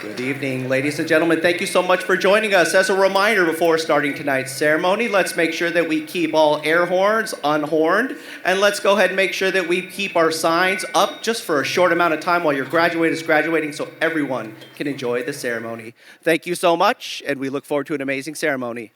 Good evening, ladies and gentlemen. Thank you so much for joining us. As a reminder before starting tonight's ceremony, let's make sure that we keep all air horns unhorned, and let's go ahead and make sure that we keep our signs up just for a short amount of time while your graduate is graduating so everyone can enjoy the ceremony. Thank you so much, and we look forward to an amazing ceremony.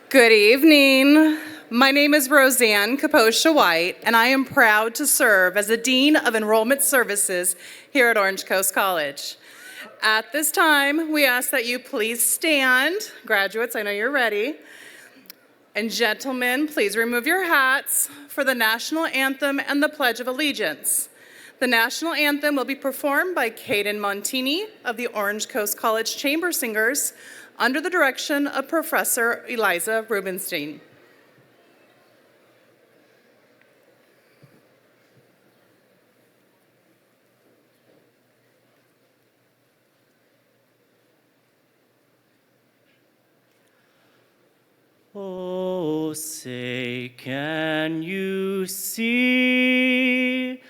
Good evening. My name is Roseanne Kaposha White, and I am proud to serve as the Dean of Enrollment Services here at Orange Coast College. At this time, we ask that you please stand. Graduates, I know you're ready. And gentlemen, please remove your hats for the National Anthem and the Pledge of Allegiance. The National Anthem will be performed by Caden Montini of the Orange Coast College Chamber Singers, under the direction of Professor Eliza Rubenstein. Oh, say, can you see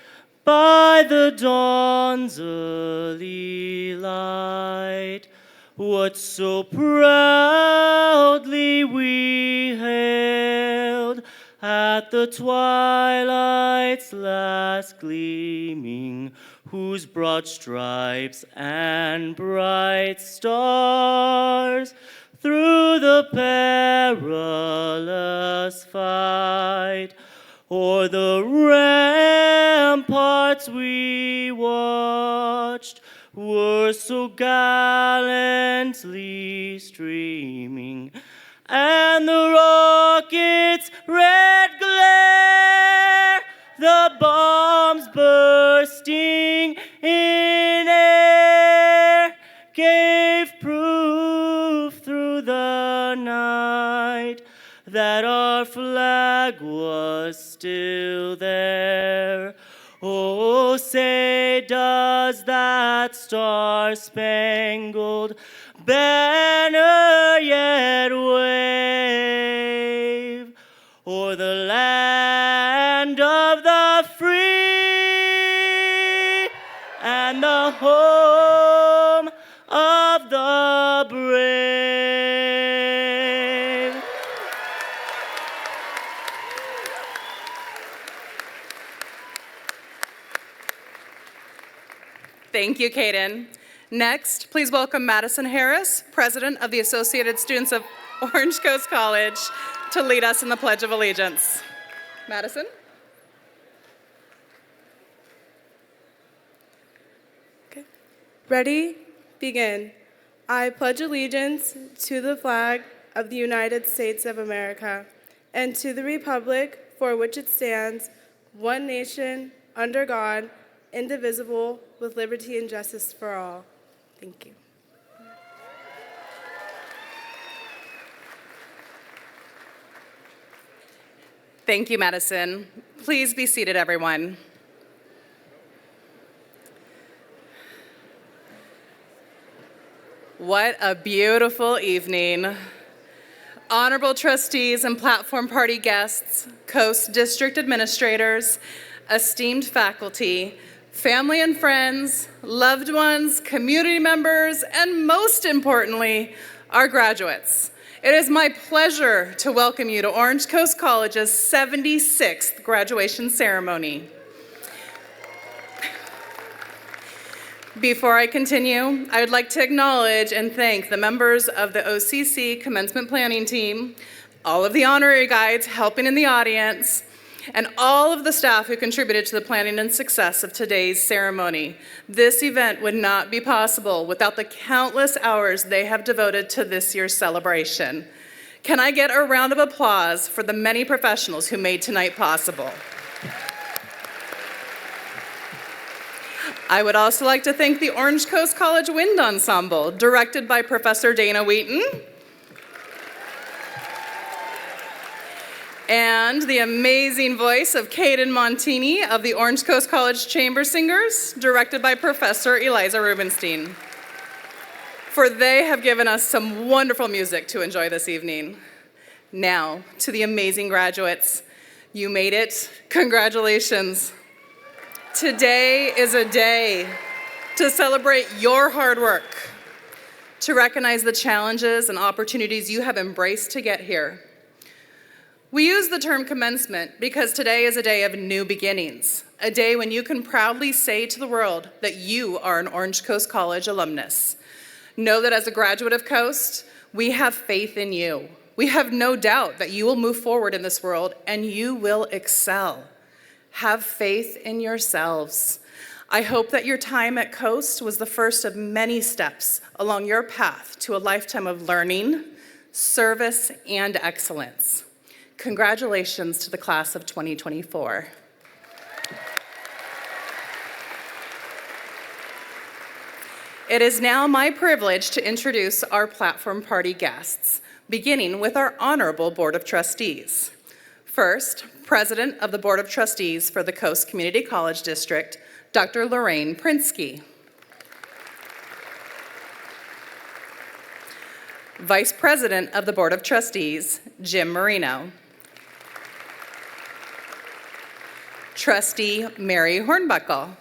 by the dawn's early light what so proudly we hailed at the twilight's last gleaming, whose broad stripes and bright stars through the perilous fight o'er the ramparts we watched were so gallantly streaming, and the rocket's red glare, the bombs bursting in air, gave proof through the night that our flag was still there. Oh, say, does that star-spangled banner yet wave o'er the land of the free and the home of the brave? Thank you, Caden. Next, please welcome Madison Harris, President of the Associated Students of Orange Coast College, to lead us in the Pledge of Allegiance. Madison? Okay. Ready? Begin. I pledge allegiance to the flag of the United States of America and to the republic for which it stands, one nation, under God, indivisible, with liberty and justice for all. Thank you. Thank you, Madison. Please be seated, everyone. What a beautiful evening. Honorable trustees and platform party guests, Coast District administrators, esteemed faculty, family and friends, loved ones, community members, and most importantly, our graduates. It is my pleasure to welcome you to Orange Coast College's 76th graduation ceremony. Before I continue, I would like to acknowledge and thank the members of the OCC Commencement Planning Team, all of the honorary guides helping in the audience, and all of the staff who contributed to the planning and success of today's ceremony. This event would not be possible without the countless hours they have devoted to this year's celebration. Can I get a round of applause for the many professionals who made tonight possible? I would also like to thank the Orange Coast College Wind Ensemble, directed by Professor Dana Wheaton, and the amazing voice of Caden Montini of the Orange Coast College Chamber Singers, directed by Professor Eliza Rubenstein. For they have given us some wonderful music to enjoy this evening. Now, to the amazing graduates, you made it. Congratulations. Today is a day to celebrate your hard work, to recognize the challenges and opportunities you have embraced to get here. We use the term commencement because today is a day of new beginnings, a day when you can proudly say to the world that you are an Orange Coast College alumnus. Know that as a graduate of Coast, we have faith in you. We have no doubt that you will move forward in this world and you will excel. Have faith in yourselves. I hope that your time at Coast was the first of many steps along your path to a lifetime of learning, service, and excellence. Congratulations to the class of 2024. It is now my privilege to introduce our platform party guests, beginning with our honorable Board of Trustees. First, President of the Board of Trustees for the Coast Community College District, Dr. Lorraine Prinsky. Vice President of the Board of Trustees, Jim Marino. Trustee Mary Hornbuckle.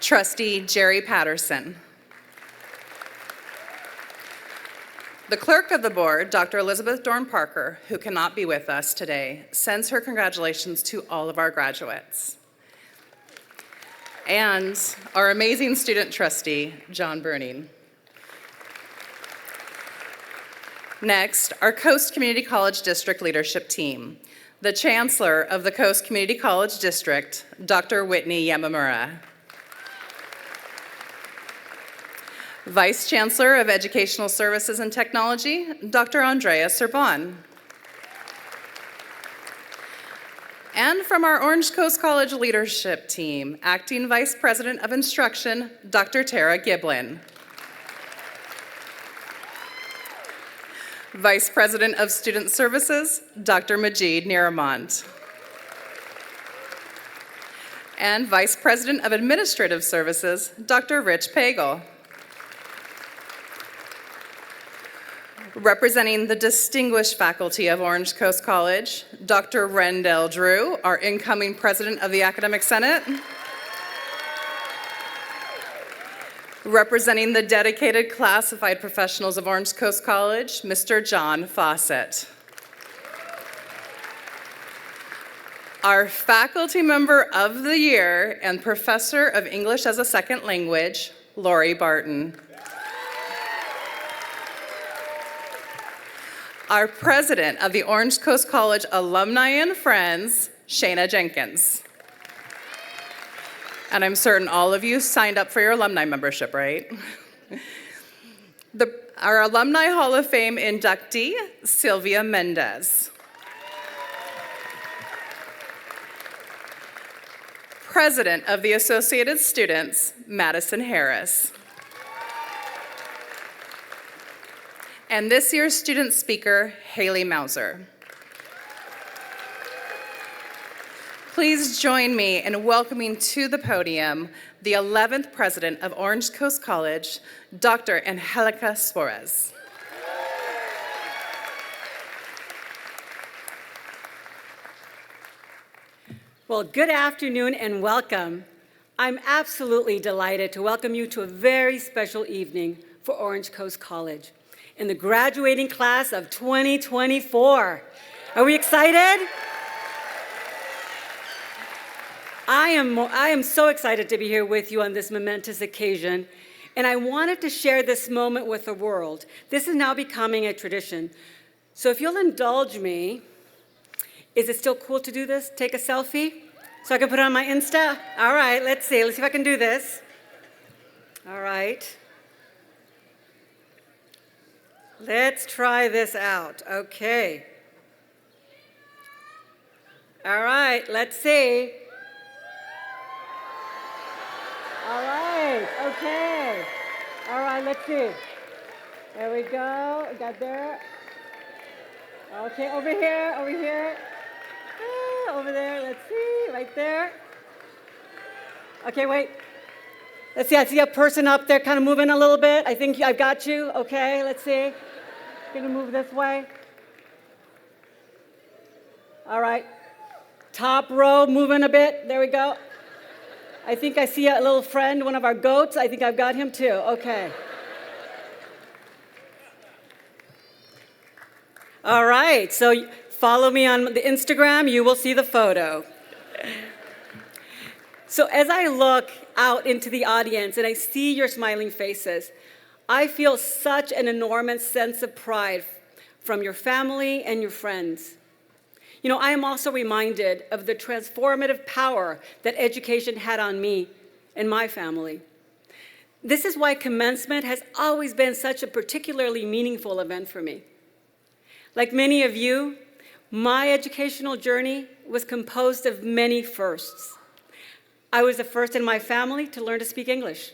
Trustee Jerry Patterson. The clerk of the board, Dr. Elizabeth Dorn Parker, who cannot be with us today, sends her congratulations to all of our graduates. And our amazing student trustee, John Bruning. Next, our Coast Community College District leadership team. The Chancellor of the Coast Community College District, Dr. Whitney Yamamura. Vice Chancellor of Educational Services and Technology, Dr. Andrea Sorbonne. And from our Orange Coast College leadership team, Acting Vice President of Instruction, Dr. Tara Giblin. Vice President of Student Services, Dr. Majid Niramont. And Vice President of Administrative Services, Dr. Rich Pagel. Representing the distinguished faculty of Orange Coast College, Dr. Rendell Drew, our incoming President of the Academic Senate. Representing the dedicated classified professionals of Orange Coast College, Mr. John Fawcett. Our faculty member of the year and professor of English as a second language, Lori Barton. Our president of the Orange Coast College Alumni and Friends, Shana Jenkins. And I'm certain all of you signed up for your alumni membership, right? Our Alumni Hall of Fame inductee, Sylvia Mendez. President of the Associated Students, Madison Harris. And this year's student speaker, Haley Mauser. Please join me in welcoming to the podium the 11th President of Orange Coast College, Dr. Angelica Suarez. Well, good afternoon and welcome. I'm absolutely delighted to welcome you to a very special evening for Orange Coast College in the graduating class of 2024. Are we excited? I am so excited to be here with you on this momentous occasion, and I wanted to share this moment with the world. This is now becoming a tradition. So if you'll indulge me, is it still cool to do this? Take a selfie so I can put it on my Insta? All right, let's see. Let's see if I can do this. All right. Let's try this out. Okay. All right, let's see. All right, okay. All right, let's see. There we go. Got there. Okay, over here, over here. Over there, let's see, right there. Okay, wait. Let's see, I see a person up there kind of moving a little bit. I think I've got you. Okay, let's see. Gonna move this way. All right. Top row, moving a bit. There we go. I think I see a little friend, one of our goats. I think I've got him too. Okay. All right. So follow me on the Instagram. You will see the photo. So as I look out into the audience and I see your smiling faces, I feel such an enormous sense of pride from your family and your friends. You know, I am also reminded of the transformative power that education had on me and my family. This is why commencement has always been such a particularly meaningful event for me. Like many of you, my educational journey was composed of many firsts. I was the first in my family to learn to speak English.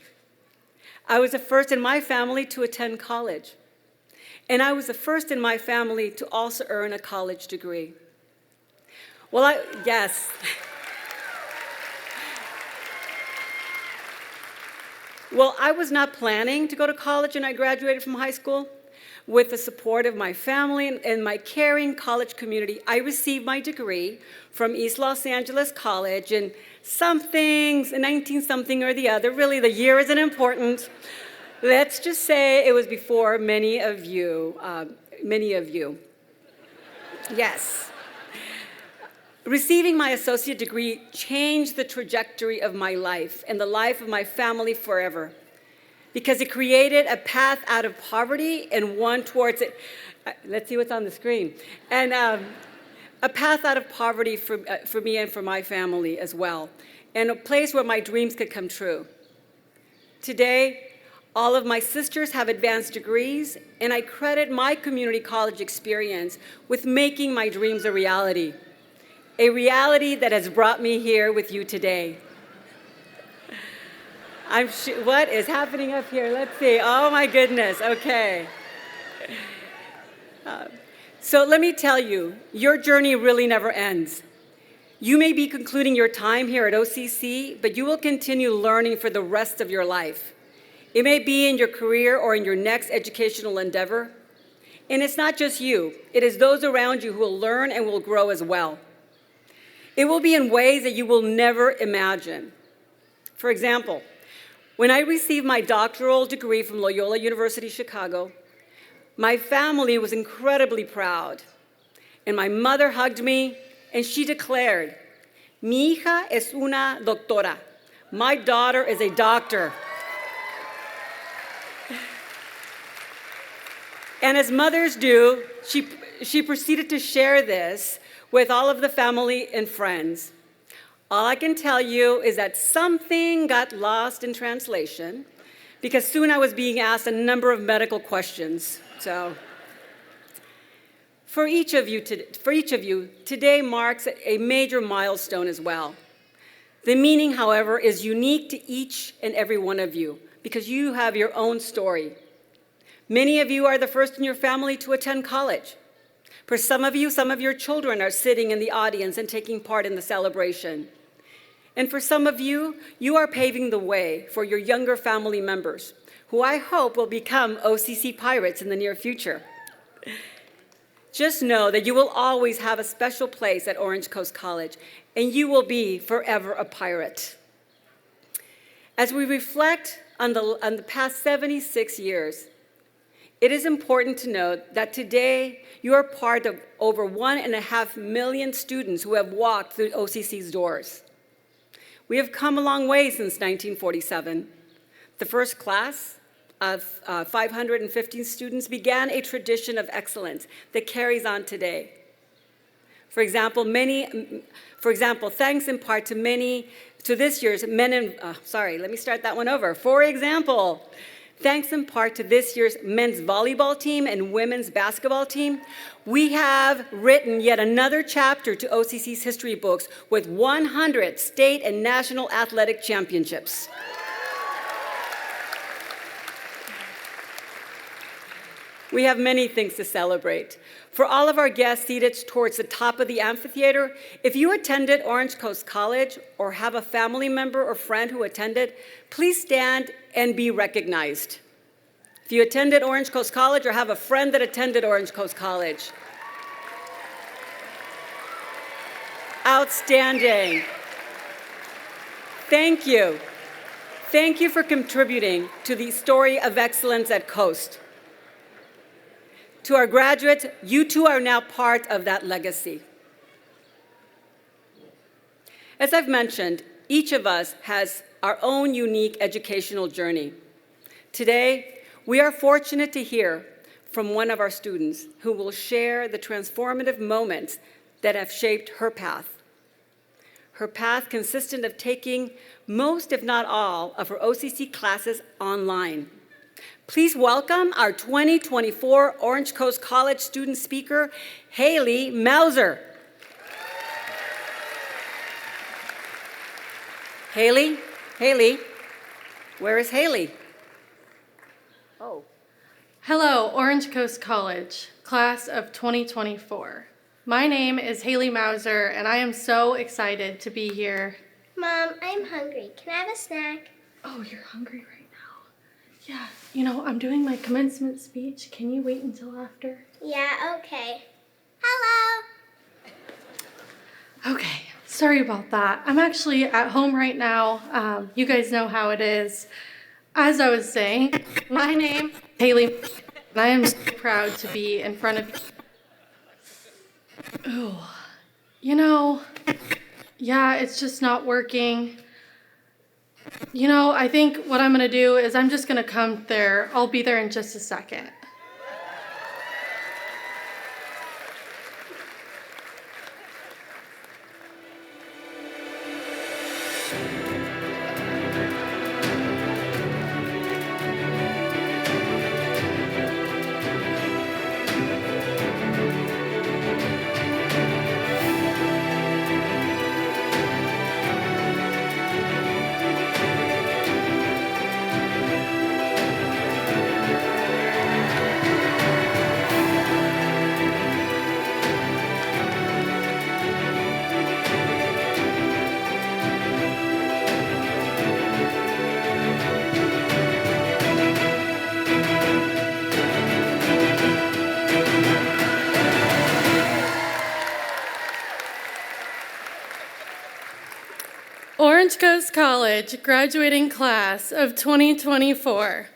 I was the first in my family to attend college. And I was the first in my family to also earn a college degree. Well, yes. Well, I was not planning to go to college when I graduated from high school. With the support of my family and my caring college community, I received my degree from East Los Angeles College in 19-something or the other. Really, the year isn't important. Let's just say it was before many of you. Yes. Receiving my associate degree changed the trajectory of my life and the life of my family forever, because it created a path out of poverty and one towards it. Let's see what's on the screen. And a path out of poverty for me and for my family as well, and a place where my dreams could come true. Today, all of my sisters have advanced degrees, and I credit my community college experience with making my dreams a reality that has brought me here with you today. What is happening up here? Let's see. Oh my goodness. Okay. So let me tell you, your journey really never ends. You may be concluding your time here at OCC, but you will continue learning for the rest of your life. It may be in your career or in your next educational endeavor. And it's not just you. It is those around you who will learn and will grow as well. It will be in ways that you will never imagine. For example, when I received my doctoral degree from Loyola University Chicago, my family was incredibly proud. And my mother hugged me, and she declared, "Mi hija es una doctora." My daughter is a doctor. And as mothers do, she proceeded to share this with all of the family and friends. All I can tell you is that something got lost in translation, because soon I was being asked a number of medical questions. So, for each of you, today marks a major milestone as well. The meaning, however, is unique to each and every one of you, because you have your own story. Many of you are the first in your family to attend college. For some of you, some of your children are sitting in the audience and taking part in the celebration. And for some of you, you are paving the way for your younger family members, who I hope will become OCC Pirates in the near future. Just know that you will always have a special place at Orange Coast College, and you will be forever a pirate. As we reflect on the past 76 years, it is important to note that today you are part of over 1.5 million students who have walked through OCC's doors. We have come a long way since 1947. The first class of 515 students began a tradition of excellence that carries on today. For example, thanks in part to this year's thanks in part to this year's men's volleyball team and women's basketball team, we have written yet another chapter to OCC's history books with 100 state and national athletic championships. We have many things to celebrate. For all of our guests seated towards the top of the amphitheater, if you attended Orange Coast College or have a family member or friend who attended, please stand and be recognized. If you attended Orange Coast College or have a friend that attended Orange Coast College. Outstanding. Thank you. Thank you for contributing to the story of excellence at Coast. To our graduates, you too are now part of that legacy. As I've mentioned, each of us has our own unique educational journey. Today, we are fortunate to hear from one of our students who will share the transformative moments that have shaped her path. Her path consisted of taking most, if not all, of her OCC classes online. Please welcome our 2024 Orange Coast College student speaker, Haley Mauser. Haley, where is Haley? Oh. Hello, Orange Coast College, class of 2024. My name is Haley Mauser, and I am so excited to be here. Mom, I'm hungry. Can I have a snack? Oh, you're hungry right now? Yeah, you know, I'm doing my commencement speech. Can you wait until after? Yeah, okay. Hello. Okay, sorry about that. I'm actually at home right now. You guys know how it is. As I was saying, my name is Haley, and I am so proud to be in front of you. Ooh, you know, yeah, it's just not working. You know, I think what I'm gonna do is I'm just gonna come there. I'll be there in just a second. Orange Coast College graduating class of 2024.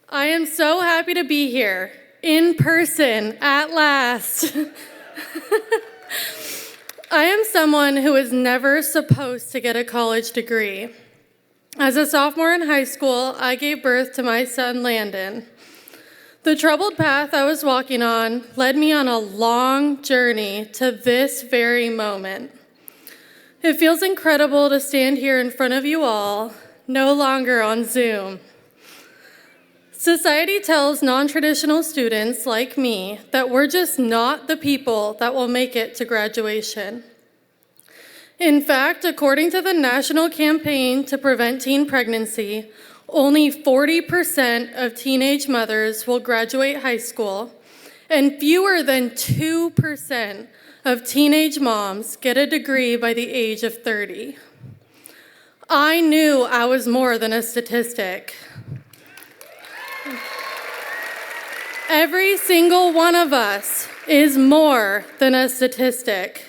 I am so happy to be here, in person, at last. I am someone who was never supposed to get a college degree. As a sophomore in high school, I gave birth to my son, Landon. The troubled path I was walking on led me on a long journey to this very moment. It feels incredible to stand here in front of you all, no longer on Zoom. Society tells non-traditional students like me that we're just not the people that will make it to graduation. In fact, according to the National Campaign to Prevent Teen Pregnancy, only 40% of teenage mothers will graduate high school, and fewer than 2% of teenage moms get a degree by the age of 30. I knew I was more than a statistic. Every single one of us is more than a statistic.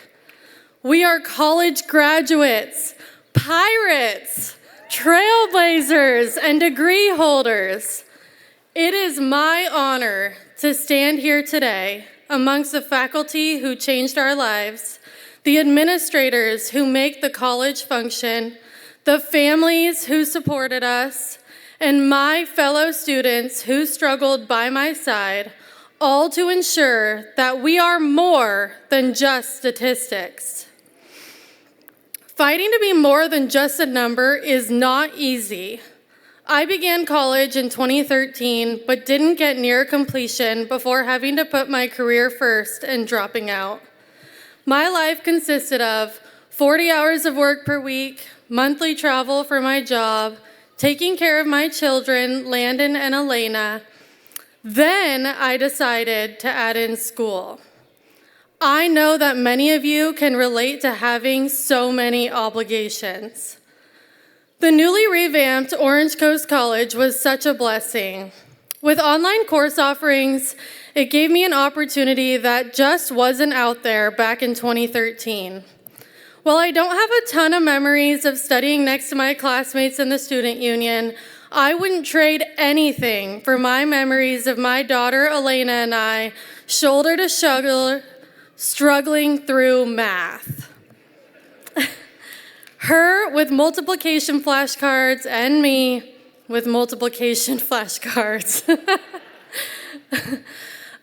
We are college graduates, pirates, trailblazers, and degree holders. It is my honor to stand here today amongst the faculty who changed our lives, the administrators who make the college function, the families who supported us, and my fellow students who struggled by my side, all to ensure that we are more than just statistics. Fighting to be more than just a number is not easy. I began college in 2013, but didn't get near completion before having to put my career first and dropping out. My life consisted of 40 hours of work per week, monthly travel for my job, taking care of my children, Landon and Elena. Then I decided to add in school. I know that many of you can relate to having so many obligations. The newly revamped Orange Coast College was such a blessing. With online course offerings, it gave me an opportunity that just wasn't out there back in 2013. While I don't have a ton of memories of studying next to my classmates in the student union, I wouldn't trade anything for my memories of my daughter Elena and I, shoulder to shoulder, struggling through math. Her with multiplication flashcards and me with multiplication flashcards.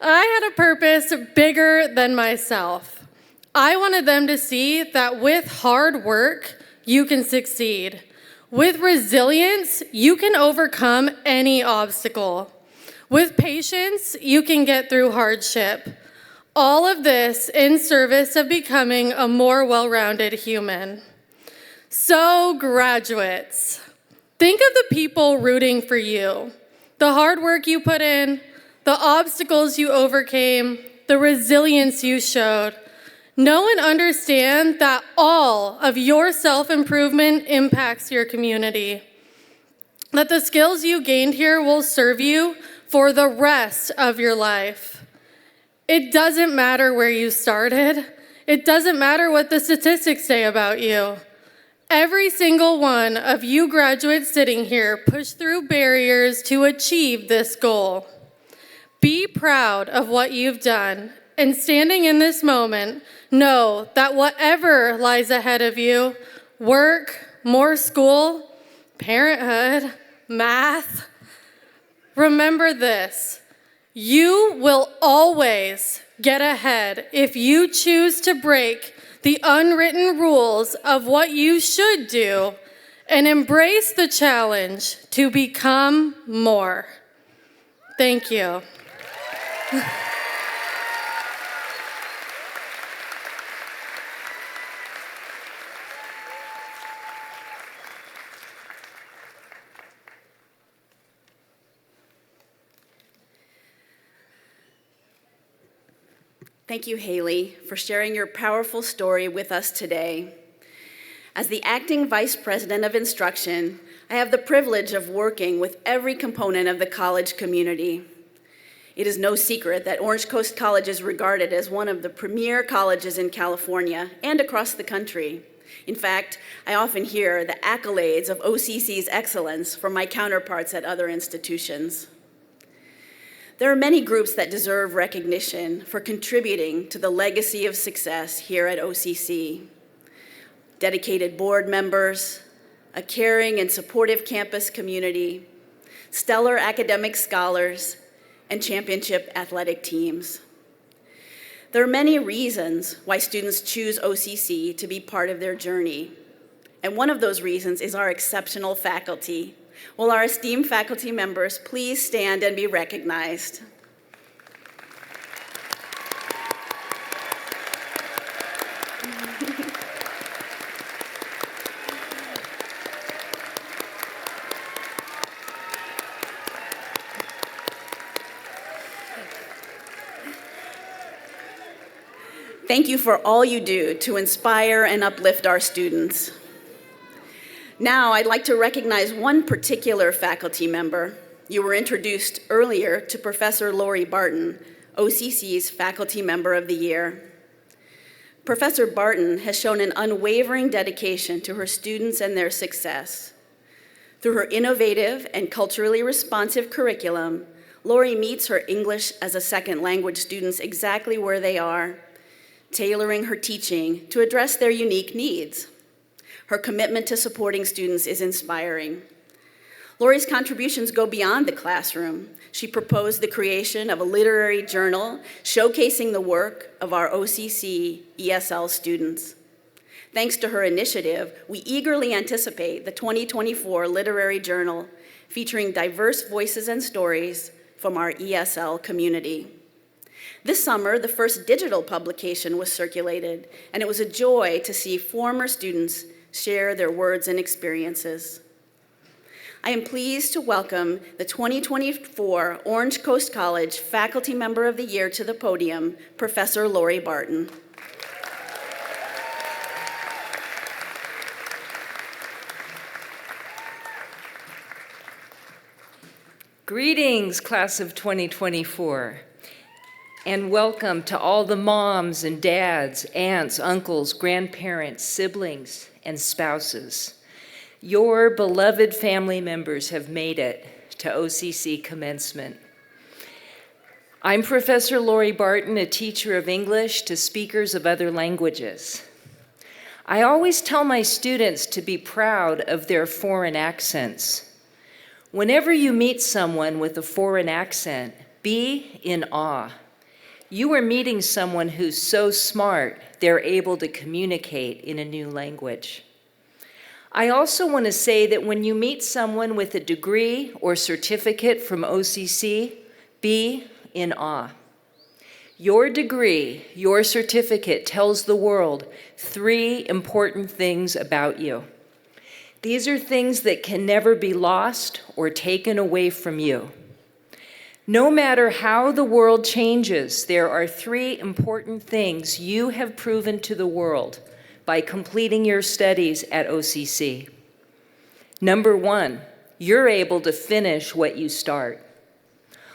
I had a purpose bigger than myself. I wanted them to see that with hard work, you can succeed. With resilience, you can overcome any obstacle. With patience, you can get through hardship. All of this in service of becoming a more well-rounded human. So, graduates, think of the people rooting for you, the hard work you put in, the obstacles you overcame, the resilience you showed. Know and understand that all of your self-improvement impacts your community. That the skills you gained here will serve you for the rest of your life. It doesn't matter where you started. It doesn't matter what the statistics say about you. Every single one of you graduates sitting here pushed through barriers to achieve this goal. Be proud of what you've done, and standing in this moment, know that whatever lies ahead of you, work, more school, parenthood, math, remember this: you will always get ahead if you choose to break the unwritten rules of what you should do and embrace the challenge to become more. Thank you. Thank you, Haley, for sharing your powerful story with us today. As the acting Vice President of Instruction, I have the privilege of working with every component of the college community. It is no secret that Orange Coast College is regarded as one of the premier colleges in California and across the country. In fact, I often hear the accolades of OCC's excellence from my counterparts at other institutions. There are many groups that deserve recognition for contributing to the legacy of success here at OCC. Dedicated board members, a caring and supportive campus community, stellar academic scholars, and championship athletic teams. There are many reasons why students choose OCC to be part of their journey, and one of those reasons is our exceptional faculty. Will our esteemed faculty members please stand and be recognized? Thank you for all you do to inspire and uplift our students. Now, I'd like to recognize one particular faculty member. You were introduced earlier to Professor Lori Barton, OCC's Faculty Member of the Year. Professor Barton has shown an unwavering dedication to her students and their success. Through her innovative and culturally responsive curriculum, Lori meets her English as a second language students exactly where they are, tailoring her teaching to address their unique needs. Her commitment to supporting students is inspiring. Lori's contributions go beyond the classroom. She proposed the creation of a literary journal showcasing the work of our OCC ESL students. Thanks to her initiative, we eagerly anticipate the 2024 literary journal featuring diverse voices and stories from our ESL community. This summer, the first digital publication was circulated, and it was a joy to see former students share their words and experiences. I am pleased to welcome the 2024 Orange Coast College Faculty Member of the Year to the podium, Professor Lori Barton. Greetings, class of 2024, and welcome to all the moms and dads, aunts, uncles, grandparents, siblings, and spouses. Your beloved family members have made it to OCC commencement. I'm Professor Lori Barton, a teacher of English to speakers of other languages. I always tell my students to be proud of their foreign accents. Whenever you meet someone with a foreign accent, be in awe. You are meeting someone who's so smart, they're able to communicate in a new language. I also want to say that when you meet someone with a degree or certificate from OCC, be in awe. Your degree, your certificate tells the world 3 important things about you. These are things that can never be lost or taken away from you. No matter how the world changes, there are 3 important things you have proven to the world by completing your studies at OCC. Number 1, you're able to finish what you start.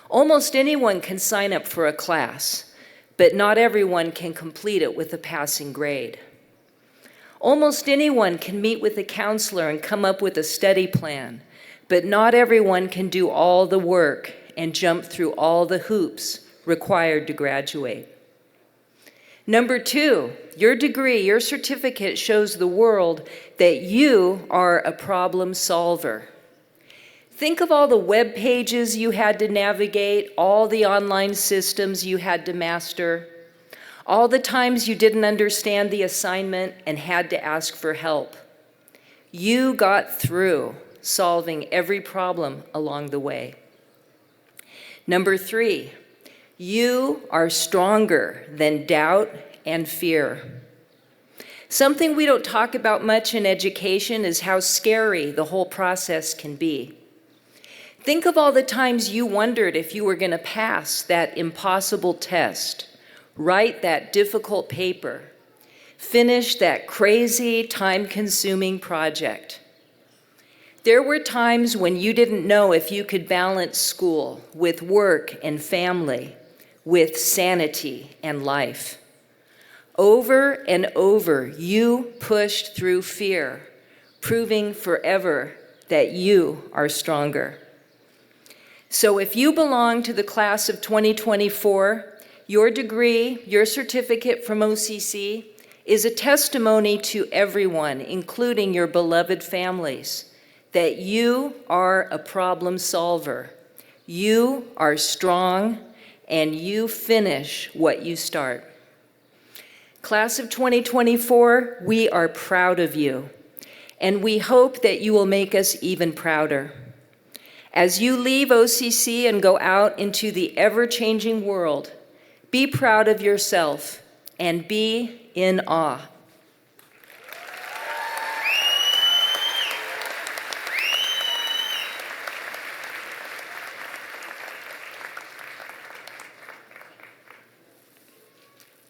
Almost anyone can sign up for a class, but not everyone can complete it with a passing grade. Almost anyone can meet with a counselor and come up with a study plan, but not everyone can do all the work and jump through all the hoops required to graduate. Number 2, your degree, your certificate shows the world that you are a problem solver. Think of all the web pages you had to navigate, all the online systems you had to master, all the times you didn't understand the assignment and had to ask for help. You got through solving every problem along the way. Number 3, you are stronger than doubt and fear. Something we don't talk about much in education is how scary the whole process can be. Think of all the times you wondered if you were going to pass that impossible test, write that difficult paper, finish that crazy, time-consuming project. There were times when you didn't know if you could balance school with work and family, with sanity and life. Over and over, you pushed through fear, proving forever that you are stronger. So if you belong to the class of 2024, your degree, your certificate from OCC is a testimony to everyone, including your beloved families, that you are a problem solver. You are strong, and you finish what you start. Class of 2024, we are proud of you, and we hope that you will make us even prouder. As you leave OCC and go out into the ever-changing world, be proud of yourself and be in awe.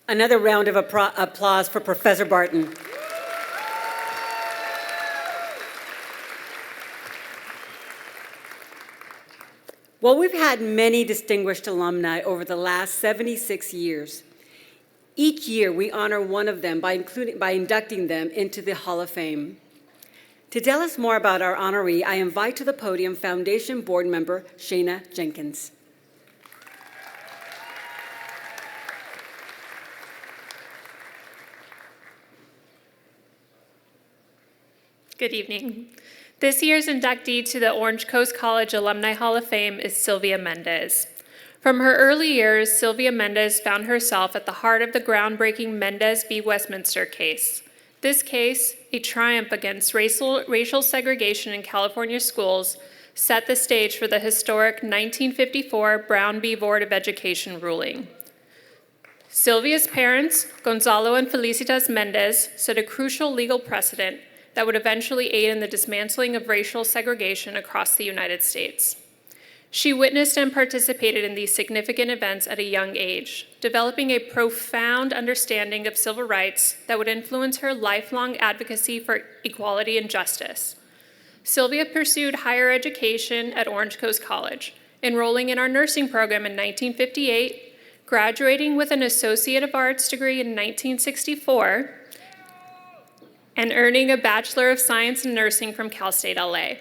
Another round of applause for Professor Barton. Well, we've had many distinguished alumni over the last 76 years. Each year, we honor one of them by inducting them into the Hall of Fame. To tell us more about our honoree, I invite to the podium Foundation Board Member Shana Jenkins. Good evening. This year's inductee to the Orange Coast College Alumni Hall of Fame is Sylvia Mendez. From her early years, Sylvia Mendez found herself at the heart of the groundbreaking Mendez v. Westminster case. This case, a triumph against racial segregation in California schools, set the stage for the historic 1954 Brown v. Board of Education ruling. Sylvia's parents, Gonzalo and Felicitas Mendez, set a crucial legal precedent that would eventually aid in the dismantling of racial segregation across the United States. She witnessed and participated in these significant events at a young age, developing a profound understanding of civil rights that would influence her lifelong advocacy for equality and justice. Sylvia pursued higher education at Orange Coast College enrolling in our nursing program in 1958, graduating with an Associate of Arts degree in 1964, and earning a Bachelor of Science in Nursing from Cal State LA.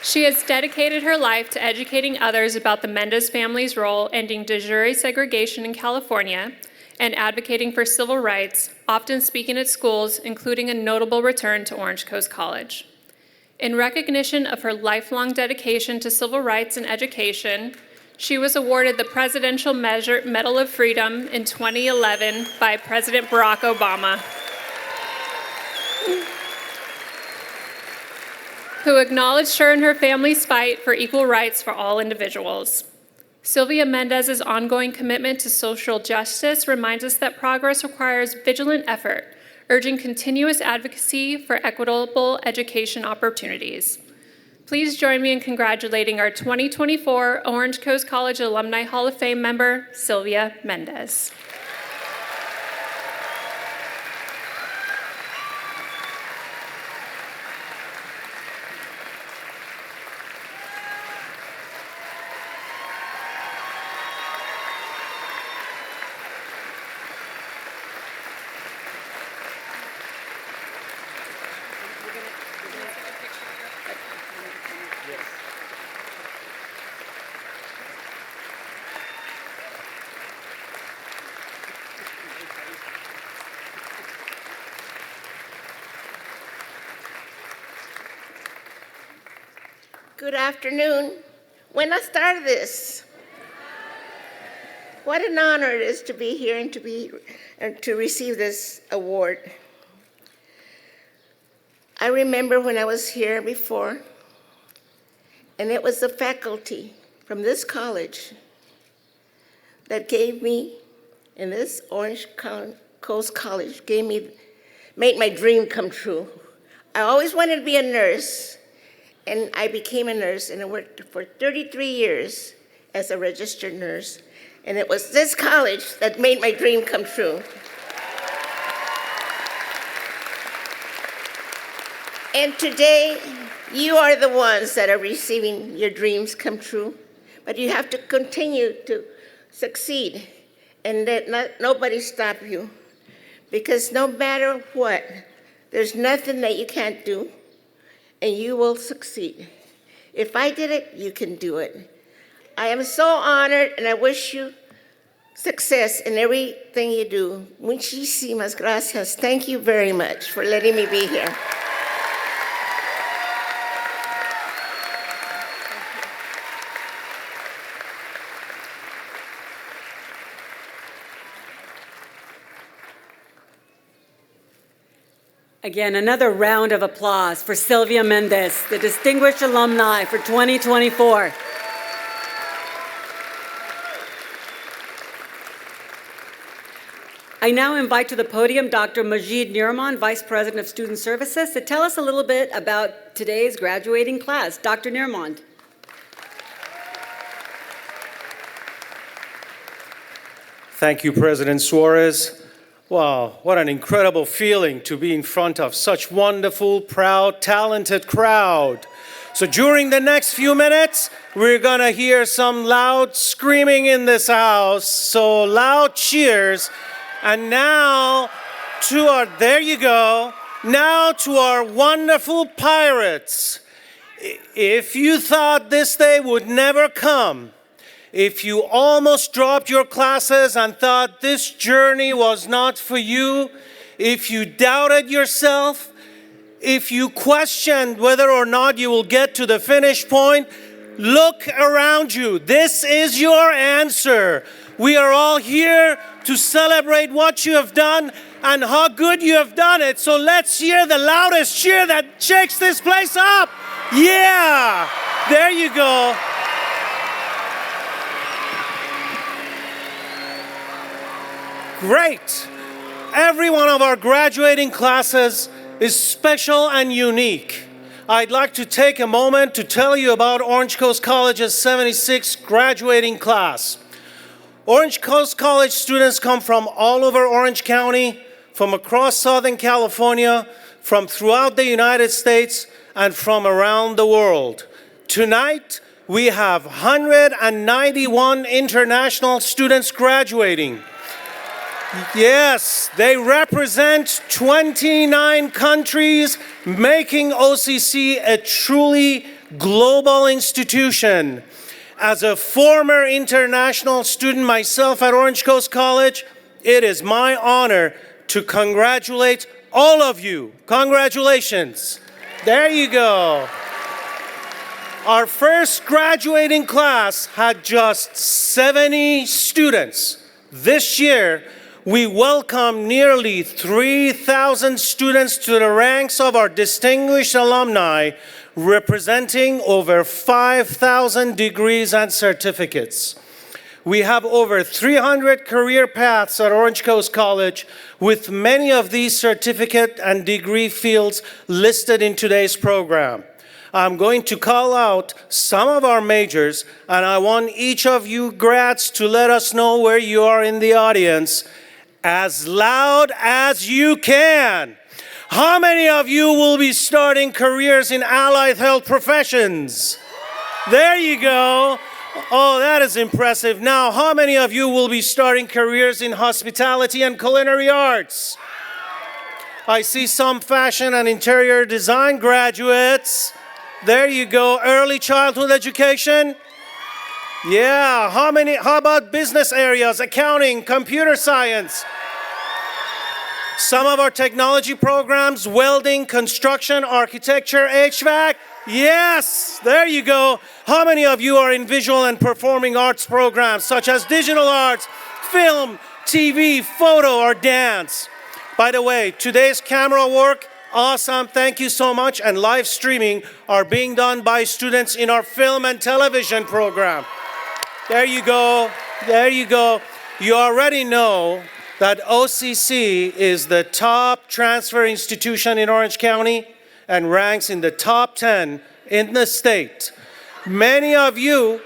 She has dedicated her life to educating others about the Mendez family's role ending de jure segregation in California and advocating for civil rights, often speaking at schools, including a notable return to Orange Coast College. In recognition of her lifelong dedication to civil rights and education, she was awarded the Presidential Medal of Freedom in 2011 by President Barack Obama, who acknowledged her and her family's fight for equal rights for all individuals. Sylvia Mendez's ongoing commitment to social justice reminds us that progress requires vigilant effort, urging continuous advocacy for equitable education opportunities. Please join me in congratulating our 2024 Orange Coast College Alumni Hall of Fame member, Sylvia Mendez. Good afternoon. Buenas tardes. What an honor it is to be here and to receive this award. I remember when I was here before, and it was the faculty from this college that gave me, in this Orange Coast College, made my dream come true. I always wanted to be a nurse, and I became a nurse, and I worked for 33 years as a registered nurse. And it was this college that made my dream come true. And today, you are the ones that are receiving your dreams come true. But you have to continue to succeed and let nobody stop you. Because no matter what, there's nothing that you can't do, and you will succeed. If I did it, you can do it. I am so honored, and I wish you success in everything you do. Muchísimas gracias. Thank you very much for letting me be here. Again, another round of applause for Sylvia Mendez, the Distinguished Alumni for 2024. I now invite to the podium Dr. Majid Nurman, Vice President of Student Services, to tell us a little bit about today's graduating class. Dr. Nurman. Thank you, President Suarez. Wow, what an incredible feeling to be in front of such wonderful, proud, talented crowd. So during the next few minutes, we're gonna hear some loud screaming in this house. So loud cheers. And now there you go. Now to our wonderful pirates. If you thought this day would never come, if you almost dropped your classes and thought this journey was not for you, if you doubted yourself, if you questioned whether or not you will get to the finish point, look around you. This is your answer. We are all here to celebrate what you have done and how good you have done it. So let's hear the loudest cheer that shakes this place up. Yeah, there you go. Great. Every one of our graduating classes is special and unique. I'd like to take a moment to tell you about Orange Coast College's 76th graduating class. Orange Coast College students come from all over Orange County, from across Southern California, from throughout the United States and from around the world. Tonight, we have 191 international students graduating. Yes, they represent 29 countries, making OCC a truly global institution. As a former international student myself at Orange Coast College, it is my honor to congratulate all of you. Congratulations. There you go. Our first graduating class had just 70 students. This year, we welcome nearly 3,000 students to the ranks of our distinguished alumni, representing over 5,000 degrees and certificates. We have over 300 career paths at Orange Coast College, with many of these certificate and degree fields listed in today's program. I'm going to call out some of our majors, and I want each of you grads to let us know where you are in the audience as loud as you can. How many of you will be starting careers in allied health professions? There you go. Oh, that is impressive. Now, how many of you will be starting careers in hospitality and culinary arts? I see some fashion and interior design graduates. There you go. Early childhood education? Yeah. How about business areas, accounting, computer science? Some of our technology programs, welding, construction, architecture, HVAC? Yes, there you go. How many of you are in visual and performing arts programs such as digital arts, film, TV, photo, or dance? By the way, today's camera work, awesome, thank you so much, and live streaming are being done by students in our film and television program. There you go, there you go. You already know that OCC is the top transfer institution in Orange County and ranks in the top 10 in the state. Many of you,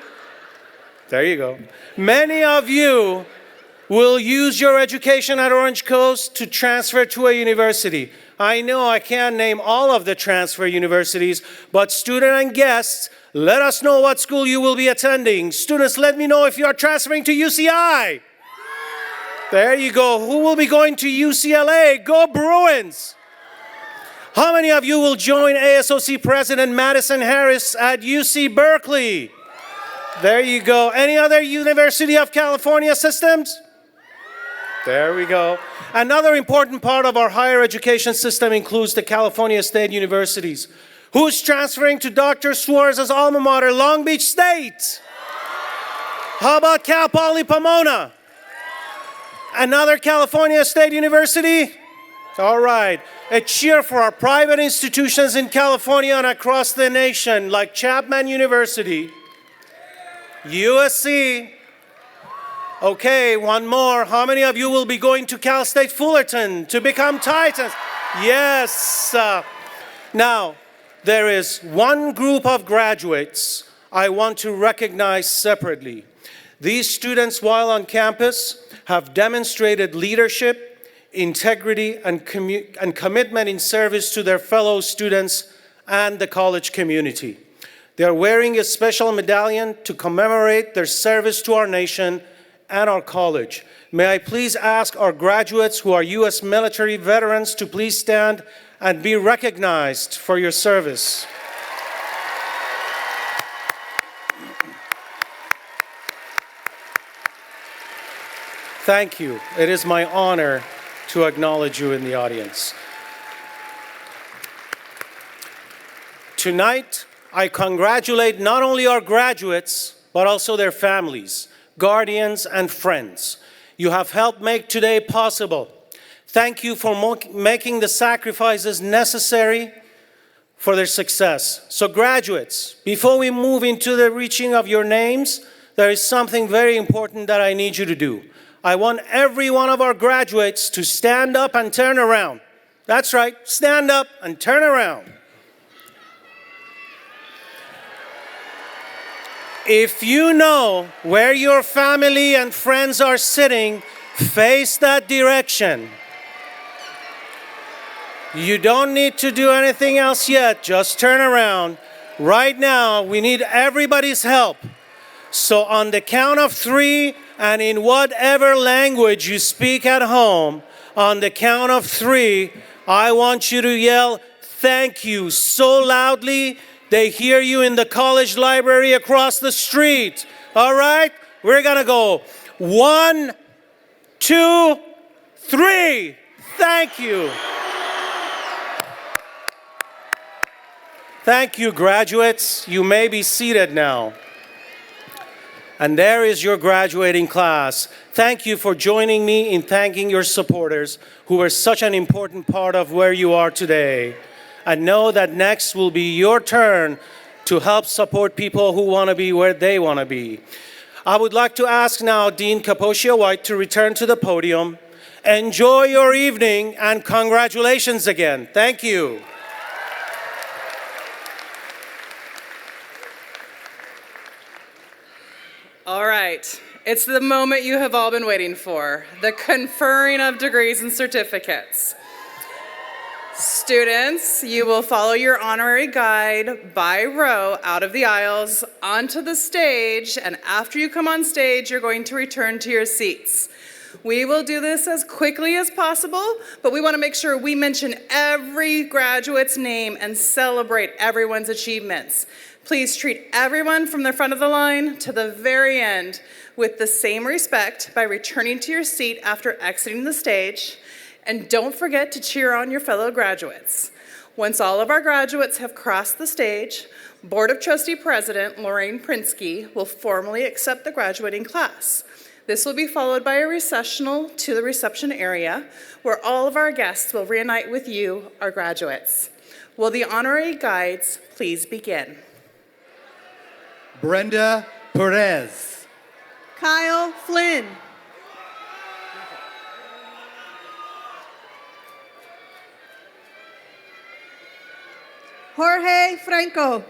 there you go, many of you will use your education at Orange Coast to transfer to a university. I know I can't name all of the transfer universities, but student and guests, let us know what school you will be attending. Students, let me know if you are transferring to UCI. There you go. Who will be going to UCLA? Go Bruins! How many of you will join ASOC President Madison Harris at UC Berkeley? There you go. Any other University of California systems? There we go. Another important part of our higher education system includes the California State Universities. Who's transferring to Dr. Suarez's alma mater, Long Beach State? How about Cal Poly Pomona? Another California State University? All right. A cheer for our private institutions in California and across the nation, like Chapman University, USC. Okay, one more. How many of you will be going to Cal State Fullerton to become Titans? Yes. Now, there is one group of graduates I want to recognize separately. These students, while on campus, have demonstrated leadership, integrity, and commitment in service to their fellow students and the college community. They are wearing a special medallion to commemorate their service to our nation and our college. May I please ask our graduates who are U.S. military veterans to please stand and be recognized for your service. Thank you. It is my honor to acknowledge you in the audience. Tonight, I congratulate not only our graduates, but also their families, guardians, and friends. You have helped make today possible. Thank you for making the sacrifices necessary for their success. So graduates, before we move into the reaching of your names, there is something very important that I need you to do. I want every one of our graduates to stand up and turn around. That's right, stand up and turn around. If you know where your family and friends are sitting, face that direction. You don't need to do anything else yet. Just turn around. Right now, we need everybody's help. So on the count of 3, and in whatever language you speak at home, on the count of 3, I want you to yell, "Thank you," so loudly they hear you in the college library across the street. All right? We're gonna go 1, 2, 3. Thank you. Thank you, graduates. You may be seated now. And there is your graduating class. Thank you for joining me in thanking your supporters who were such an important part of where you are today. And know that next will be your turn to help support people who want to be where they want to be. I would like to ask now Dean Kaposia White to return to the podium. Enjoy your evening and congratulations again. Thank you. All right, it's the moment you have all been waiting for, the conferring of degrees and certificates. Students, you will follow your honorary guide by row out of the aisles onto the stage, and after you come on stage, you're going to return to your seats. We will do this as quickly as possible, but we want to make sure we mention every graduate's name and celebrate everyone's achievements. Please treat everyone from the front of the line to the very end with the same respect by returning to your seat after exiting the stage. And don't forget to cheer on your fellow graduates. Once all of our graduates have crossed the stage, Board of Trustee President Lorraine Prinsky will formally accept the graduating class. This will be followed by a recessional to the reception area where all of our guests will reunite with you, our graduates. Will the honorary guides please begin? Brenda Perez. Kyle Flynn. Jorge Franco.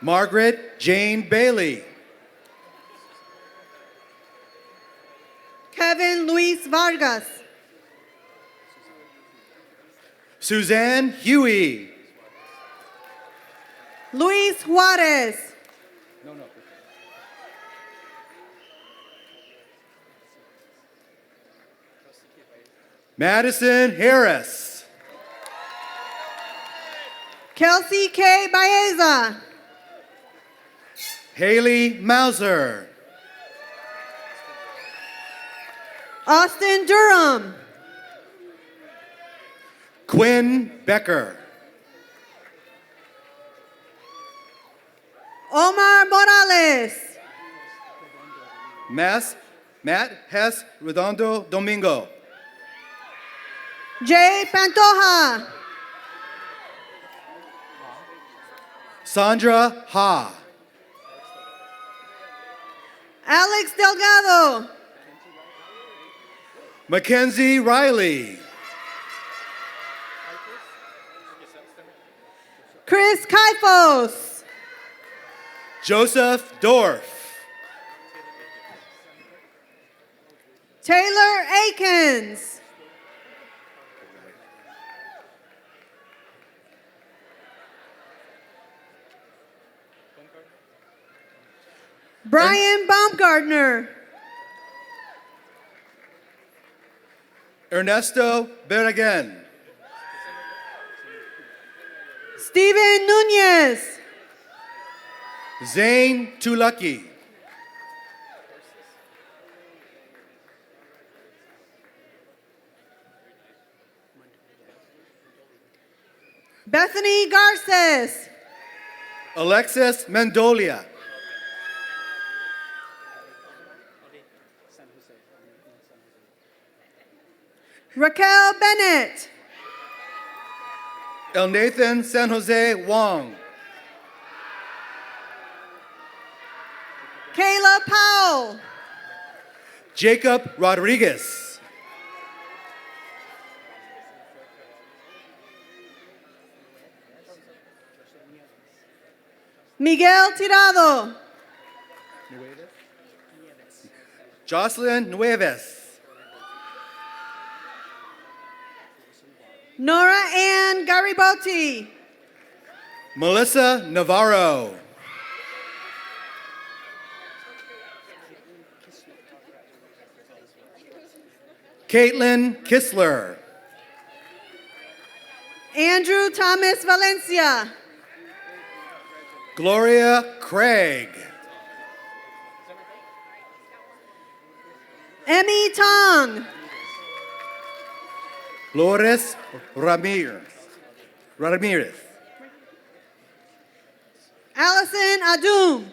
Margaret Jane Bailey. Kevin Luis Vargas. Suzanne Huey. Luis Juarez. Madison Harris. Kelsey K. Baeza. Haley Mauser. Austin Durham. Quinn Becker. Omar Morales. Matt Hess Redondo Domingo. Jay Pantoja. Sandra Ha. Alex Delgado. Mackenzie Riley. Chris Kaifos. Joseph Dorff. Taylor Akins. Brian Baumgartner. Ernesto Bergen. Steven Nunez. Zane Tulaki. Bethany Garces. Alexis Mendolia. Raquel Bennett. Elnathan San Jose Wong. Kayla Powell. Jacob Rodriguez. Miguel Tirado. Jocelyn Nueves. Nora Ann Garibaldi. Melissa Navarro. Caitlin Kissler. Andrew Thomas Valencia. Gloria Craig. Emmy Tong. Lourdes Ramirez. Allison Adum.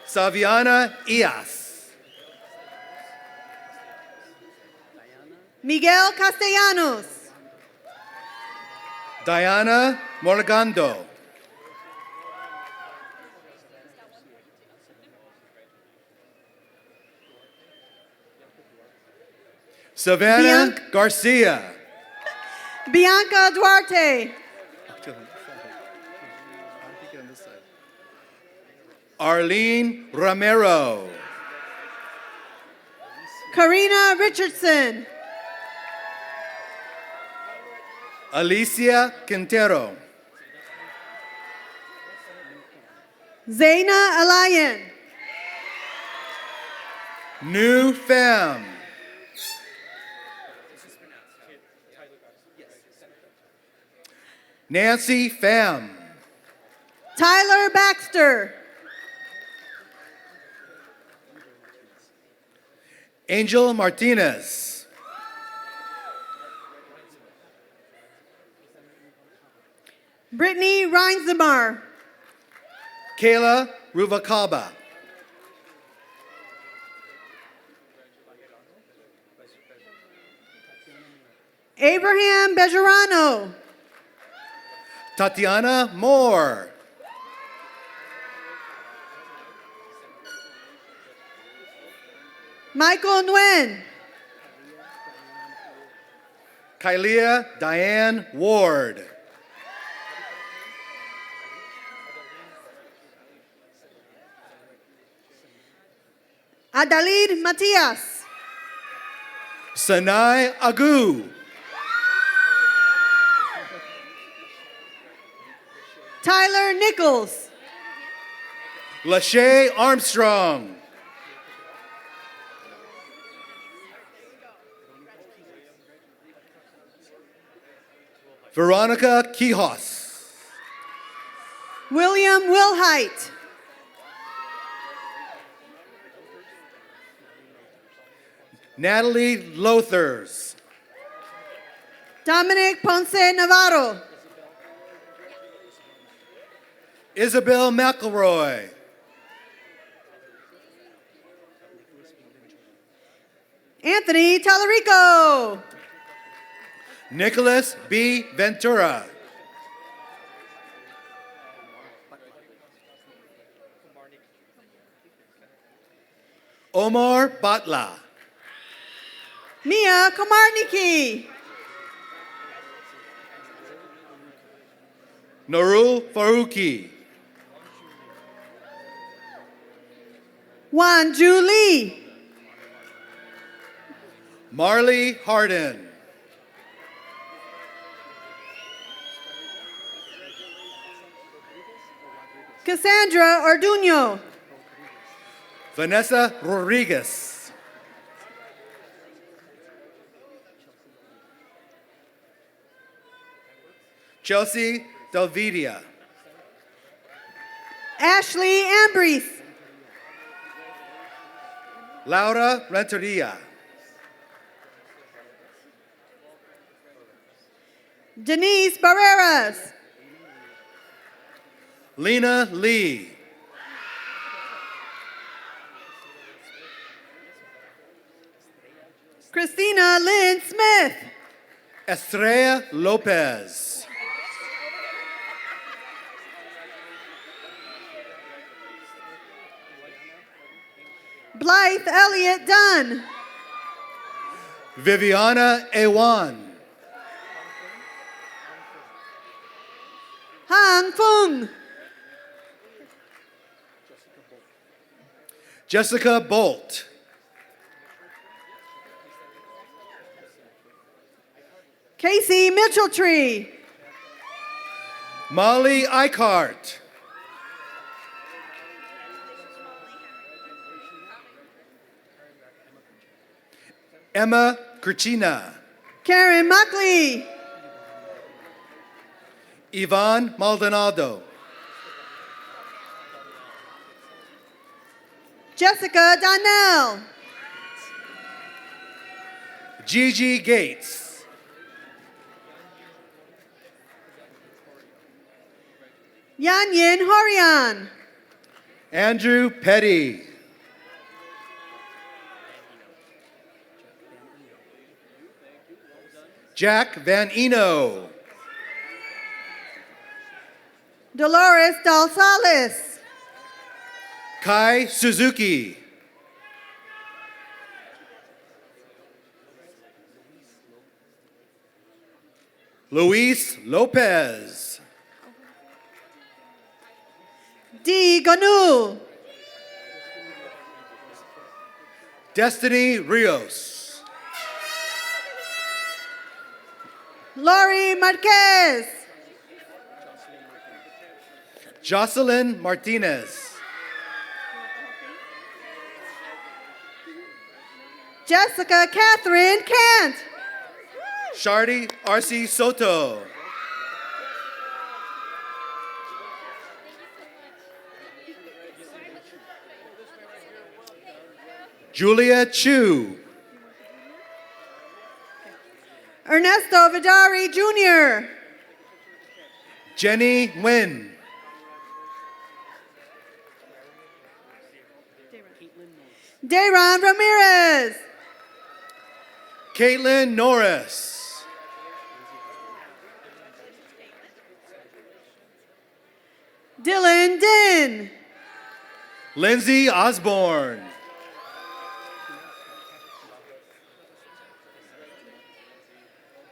Saviana Ias. Miguel Castellanos. Diana Morgando. Savannah Garcia. Bianca Duarte. Arlene Romero. Karina Richardson. Alicia Quintero. Zaina Alayan. New Fam. Nancy Pham. Tyler Baxter. Angel Martinez. Brittany Reinzimar. Kayla Ruvacaba. Abraham Bejarano. Tatiana Moore. Michael Nguyen. Kylia Diane Ward. Adalid Matias. Sanai Agu. Tyler Nichols. Lachey Armstrong. Veronica Quijos. William Wilhite. Natalie Lothers. Dominic Ponce Navarro. Isabel McElroy. Anthony Tallarico. Nicholas B. Ventura. Omar Batla. Mia Komarniki. Nurul Faruqi. Wan Ju Lee. Marley Harden. Cassandra Orduño. Vanessa Rodriguez. Chelsea Delvidia. Ashley Ambrice. Laura Renteria. Denise Barreras. Lena Lee. Christina Lynn Smith. Estrella Lopez. Blythe Elliott Dunn. Viviana Ewan. Han Fung. Jessica Bolt. Casey Mitchelltree. Molly Eichart. Emma Kurchina. Karen Muckley. Yvonne Maldonado. Jessica Donnell. Gigi Gates. Yanyin Horian. Andrew Petty. Jack Van Eno. Dolores Dalsalis. Kai Suzuki. Luis Lopez. Dee Gonu. Destiny Rios. Lori Marquez. Jocelyn Martinez. Jessica Catherine Kent. Shardy Arce Soto. Julia Chu. Ernesto Vidari Jr. Jenny Nguyen. Dayron Ramirez. Caitlin Norris. Dylan Din. Lindsay Osborne.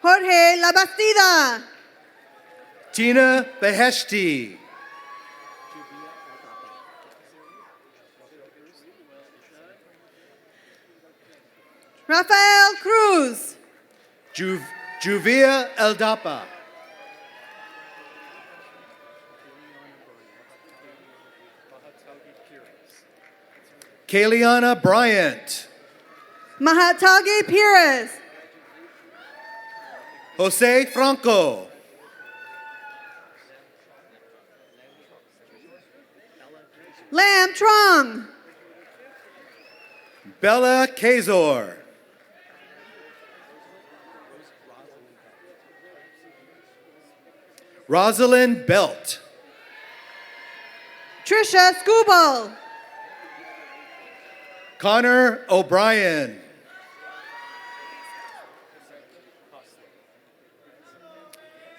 Jorge Labastida. Tina Beheshti. Rafael Cruz. Juvia Eldapa. Kaliana Bryant. Mahatagi Pires. Jose Franco. Lam Trong. Bella Kazor. Rosalind Belt. Trisha Scubal. Connor O'Brien.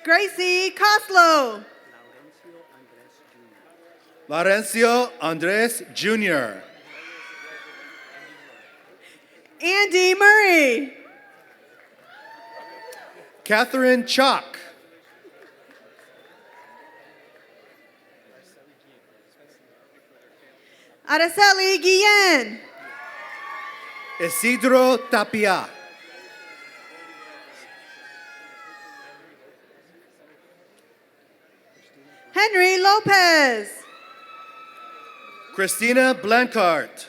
Gracie Coslow. Laurencio Andres Jr. Andy Murray. Catherine Chalk. Araceli Guillen. Isidro Tapia. Henry Lopez. Christina Blancart.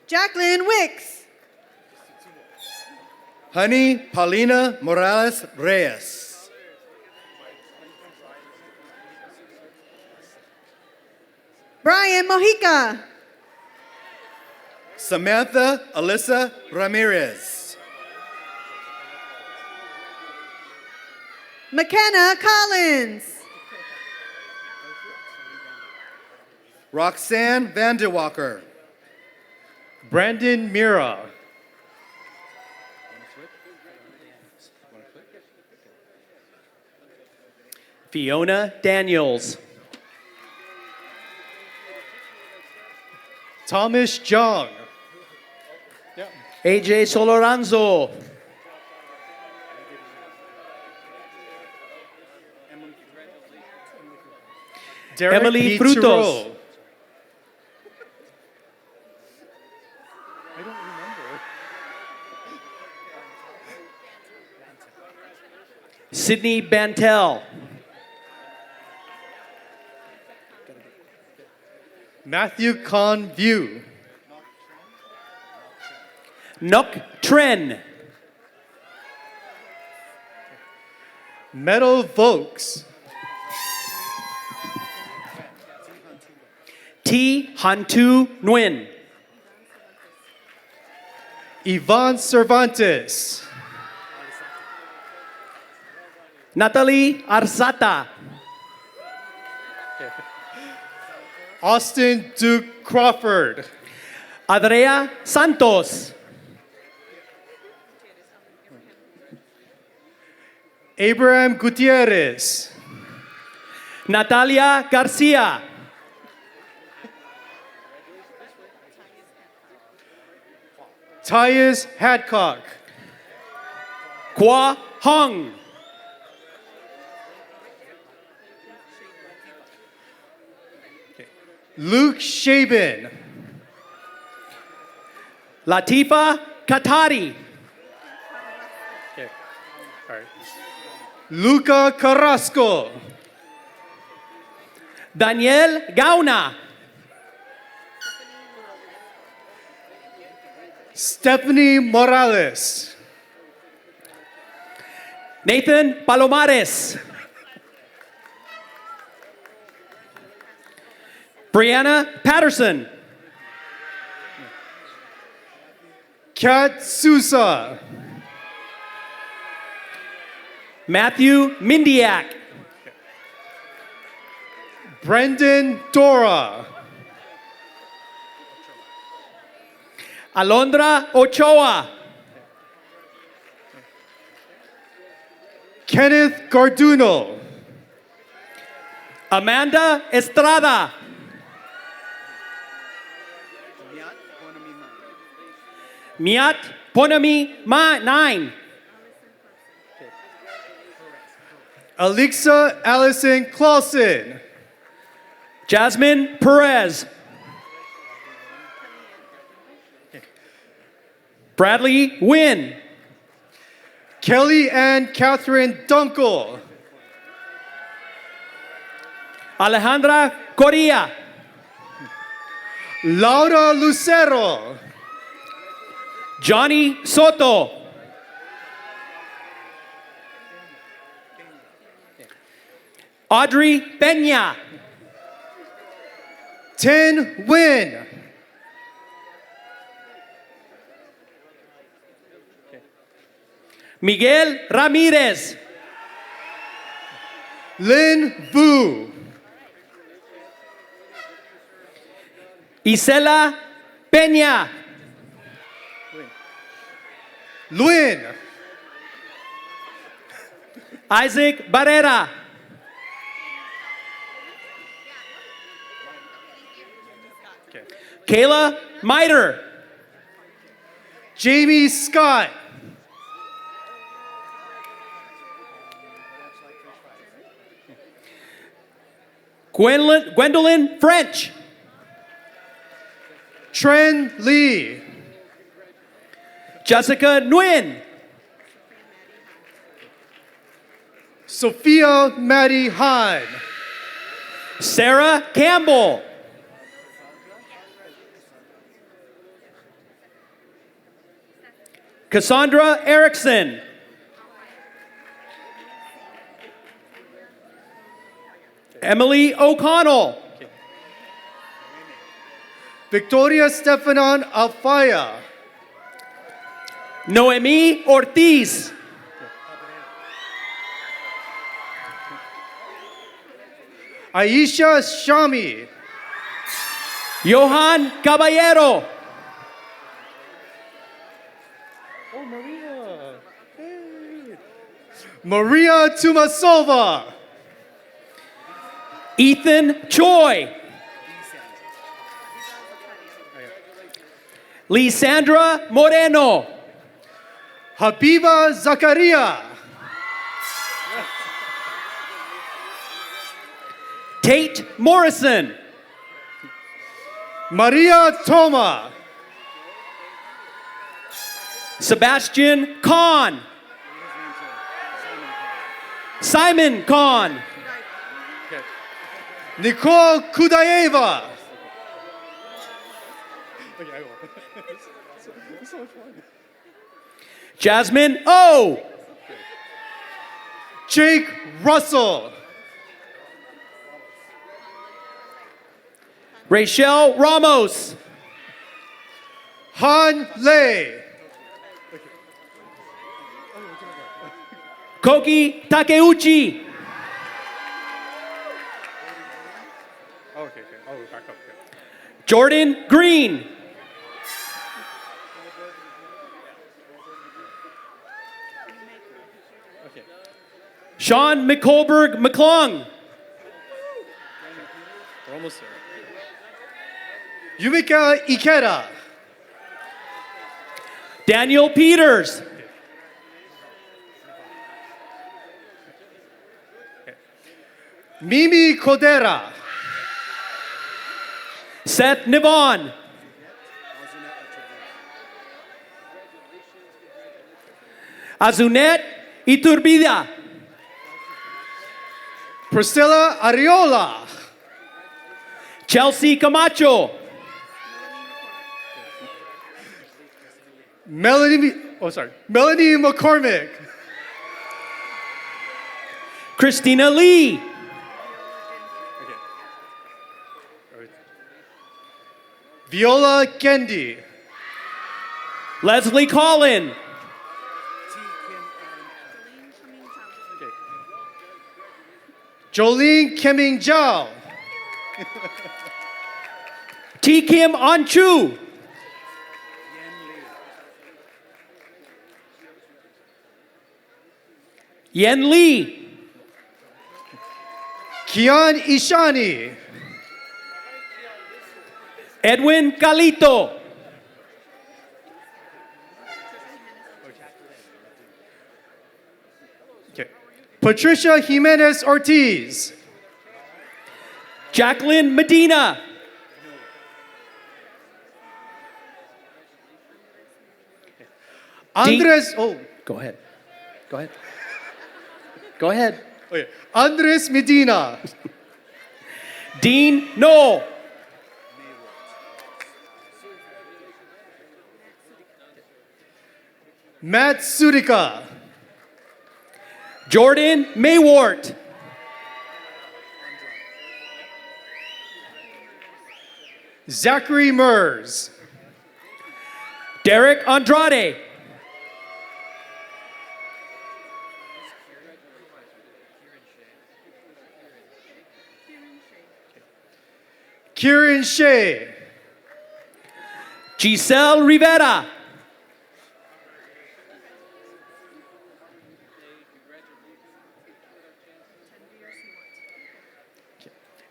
Jacqueline Wicks. Honey Paulina Morales Reyes. Brian Mojica. Samantha Alyssa Ramirez. McKenna Collins. Roxanne Vanderwalker. Brandon Mira. Fiona Daniels. Thomas Jung. AJ Soloranzo. Derek Emily P. Frutos. Turo. Sydney Bantel. Matthew Con View. Nok Tren. Meadow Vokes. T Hantu Nguyen. Yvonne Cervantes. Natalie Arzata. Austin Duke Crawford. Adrea Santos. Abraham Gutierrez. Natalia Garcia. Tyus Hadcock. Kwa Hung. Luke Shaben. Latifa Katari. Luca Carrasco. Daniel Gauna. Stephanie Morales. Nathan Palomares. Brianna Patterson. Kat Sousa. Matthew Mindiak. Brendan Dora. Alondra Ochoa. Kenneth Garduno. Amanda Estrada. Miat Ponami 9. Alexa Allison Clausen. Jasmine Perez. Bradley Wynn. Kelly Ann Catherine Dunkel. Alejandra Correa. Laura Lucero. Johnny Soto. Audrey Peña. Tin Win. Miguel Ramirez. Lin Vu. Isela Peña. Luin. Isaac Barrera. Kayla Miter. Jamie Scott. Gwendolyn French. Tren Lee. Jessica Nguyen. Sophia Maddie Hahn. Sarah Campbell. Cassandra Erickson. Emily O'Connell. Victoria Stefanon Alfaya. Noemi Ortiz. Aisha Shami. Johan Caballero. Oh, Maria. Hey. Maria Tumasova. Ethan Choi. Lisandra Moreno. Habiba Zakaria. Tate Morrison. Maria Toma. Sebastian Kahn. Simon Khan. Nicole Kudayeva. Jasmine O. Jake Russell. Rachel Ramos. Han Lei. Koki Takeuchi. Okay. Oh, back up. Jordan Green. Sean McColberg McClung. We're almost there. Yumika Ikeda. Daniel Peters. Mimi Kodera. Seth Nivon. Azunet Iturbida. Priscilla Ariola. Chelsea Camacho. Melanie McCormick. Christina Lee. Viola Kendi. Leslie Collin. Jolene Keming Zhao. T. Kim Anchu. Yen Lee. Kian Ishani. Edwin Calito. Patricia Jimenez Ortiz. Jacqueline Medina. Andres. Go ahead. Go ahead. Go ahead. Okay. Andres Medina. Dean Noel. Matt Sudica. Jordan Maywart. Zachary Mers. Derek Andrade. Kieran Shea. Giselle Rivera.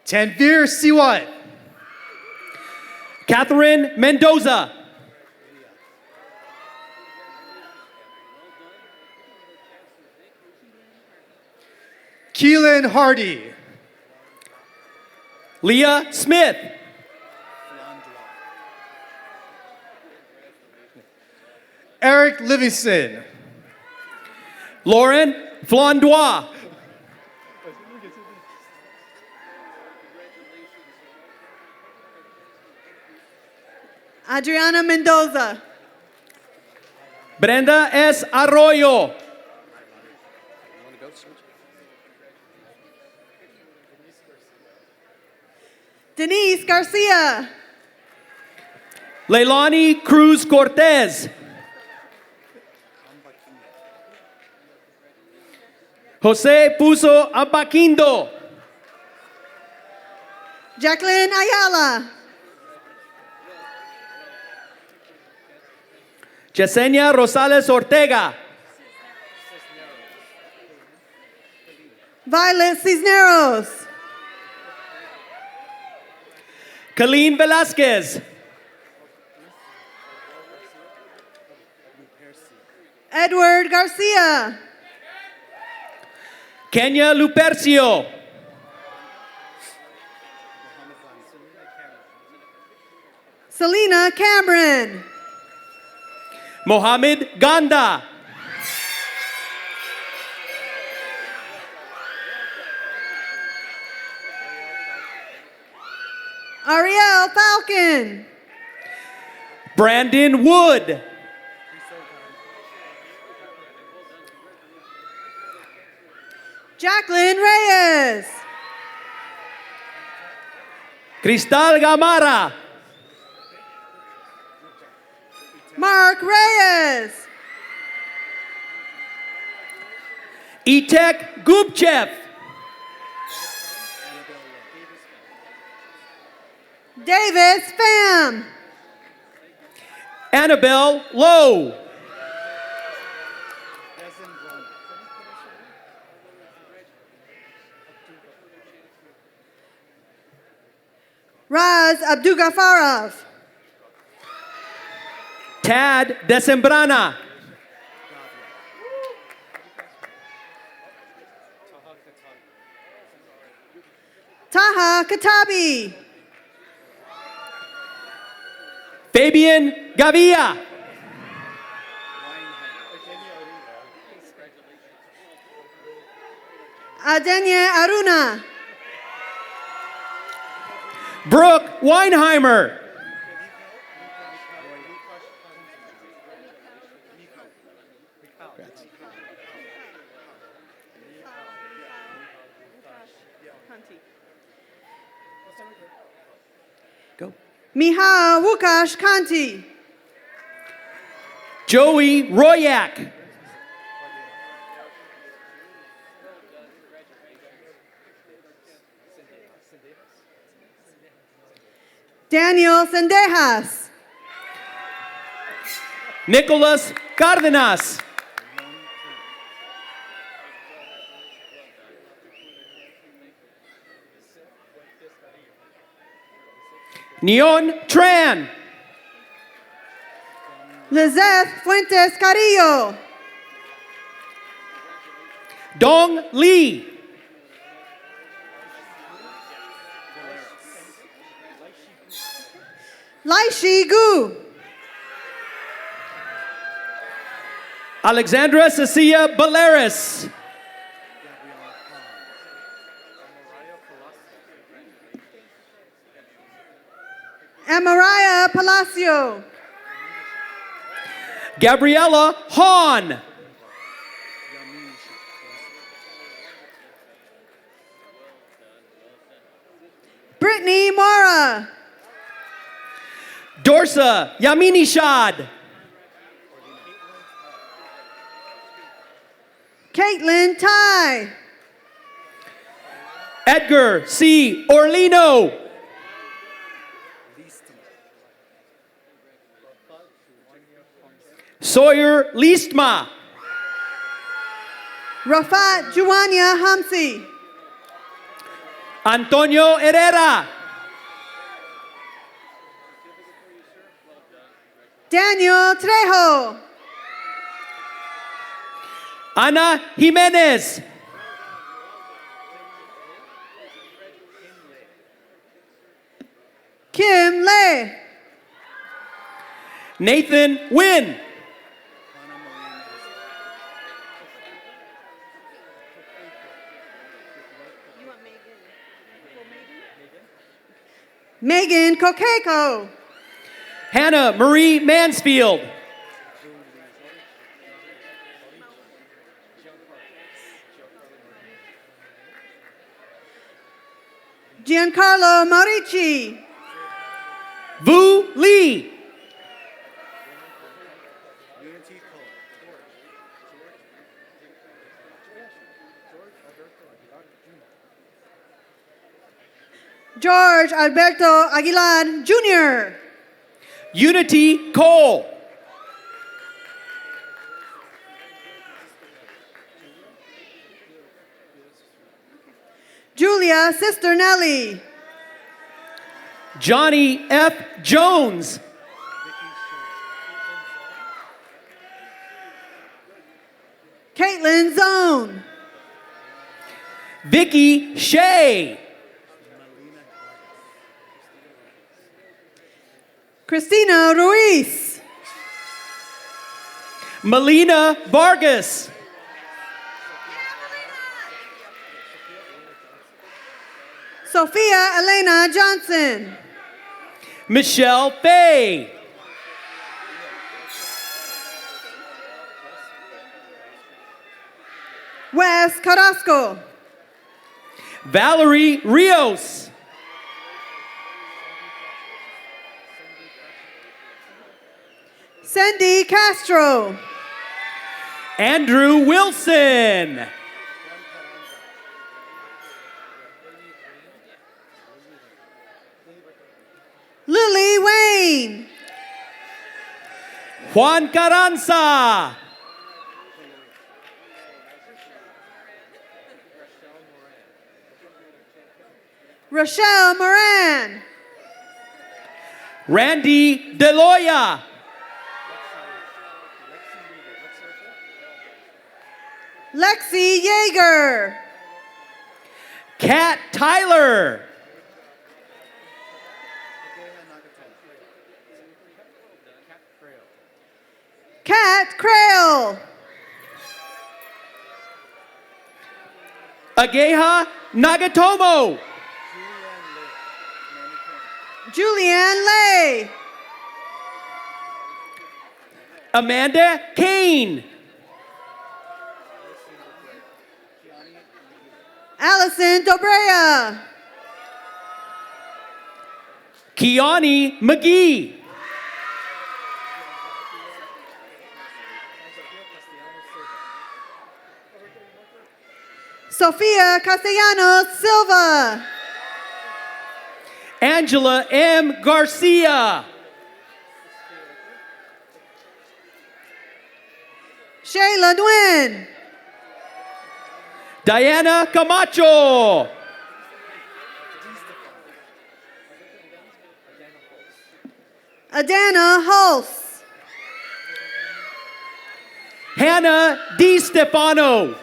Tanvir Siwat. Catherine Mendoza. Keelan Hardy. Leah Smith. Eric Livingston. Lauren Flandois. Adriana Mendoza. Brenda S. Arroyo. Denise Garcia. Leilani Cruz Cortez. Jose Puso Abaquindo. Jacqueline Ayala. Yesenia Rosales Ortega. Violet Cisneros. Colleen Velasquez. Edward Garcia. Kenya Lupercio. Selena Cameron. Mohammed Ganda. Ariel Falcon. Brandon Wood. Jacqueline Reyes. Cristal Gamara. Mark Reyes. Itek Gubchev. Davis Pham. Annabelle Lowe. Raz Abdugafarov. Tad Desembrana. Taha Katabi. Fabian Gavia. Adenya Aruna. Brooke Weinheimer. Go. Miha Wukash Kanti. Joey Royak. Daniel Sendejas. Nicholas Cardenas. Neon Tran. Lizeth Fuentes Carrillo. Dong Lee. Laishi Gu. Alexandra Cecilia Baleris. Amariah Palacio. Gabriella Hahn. Brittany Mora. Dorsa Yamini Shad. Caitlin Tai. Edgar C. Orlino. Sawyer Leastma. Rafat Juwania Hamsi. Antonio Herrera. Daniel Trejo. Ana Jimenez. Kim Lei. Nathan Wynn. Megan Kokeko. Hannah Marie Mansfield. Giancarlo Maurici. Vu Lee. George Alberto Aguilar Jr. Unity Cole. Julia Sister Nelly. Johnny F. Jones. Caitlin Zone. Vicky Shea. Christina Ruiz. Melina Vargas. Sophia Elena Johnson. Michelle Fay. Wes Carrasco. Valerie Rios. Cindy Castro. Andrew Wilson. Lily Wayne. Juan Carranza. Rochelle Moran. Randy Deloya. Lexi Yeager. Kat Tyler. Kat Crail. Ageha Nagatomo. Julianne Lay. Amanda Kane. Allison Dobrea. Kiani McGee. Sofia Castellanos Silva. Angela M. Garcia. Shayla Nguyen. Diana Camacho. Adana Hulse. Hannah Di Stefano.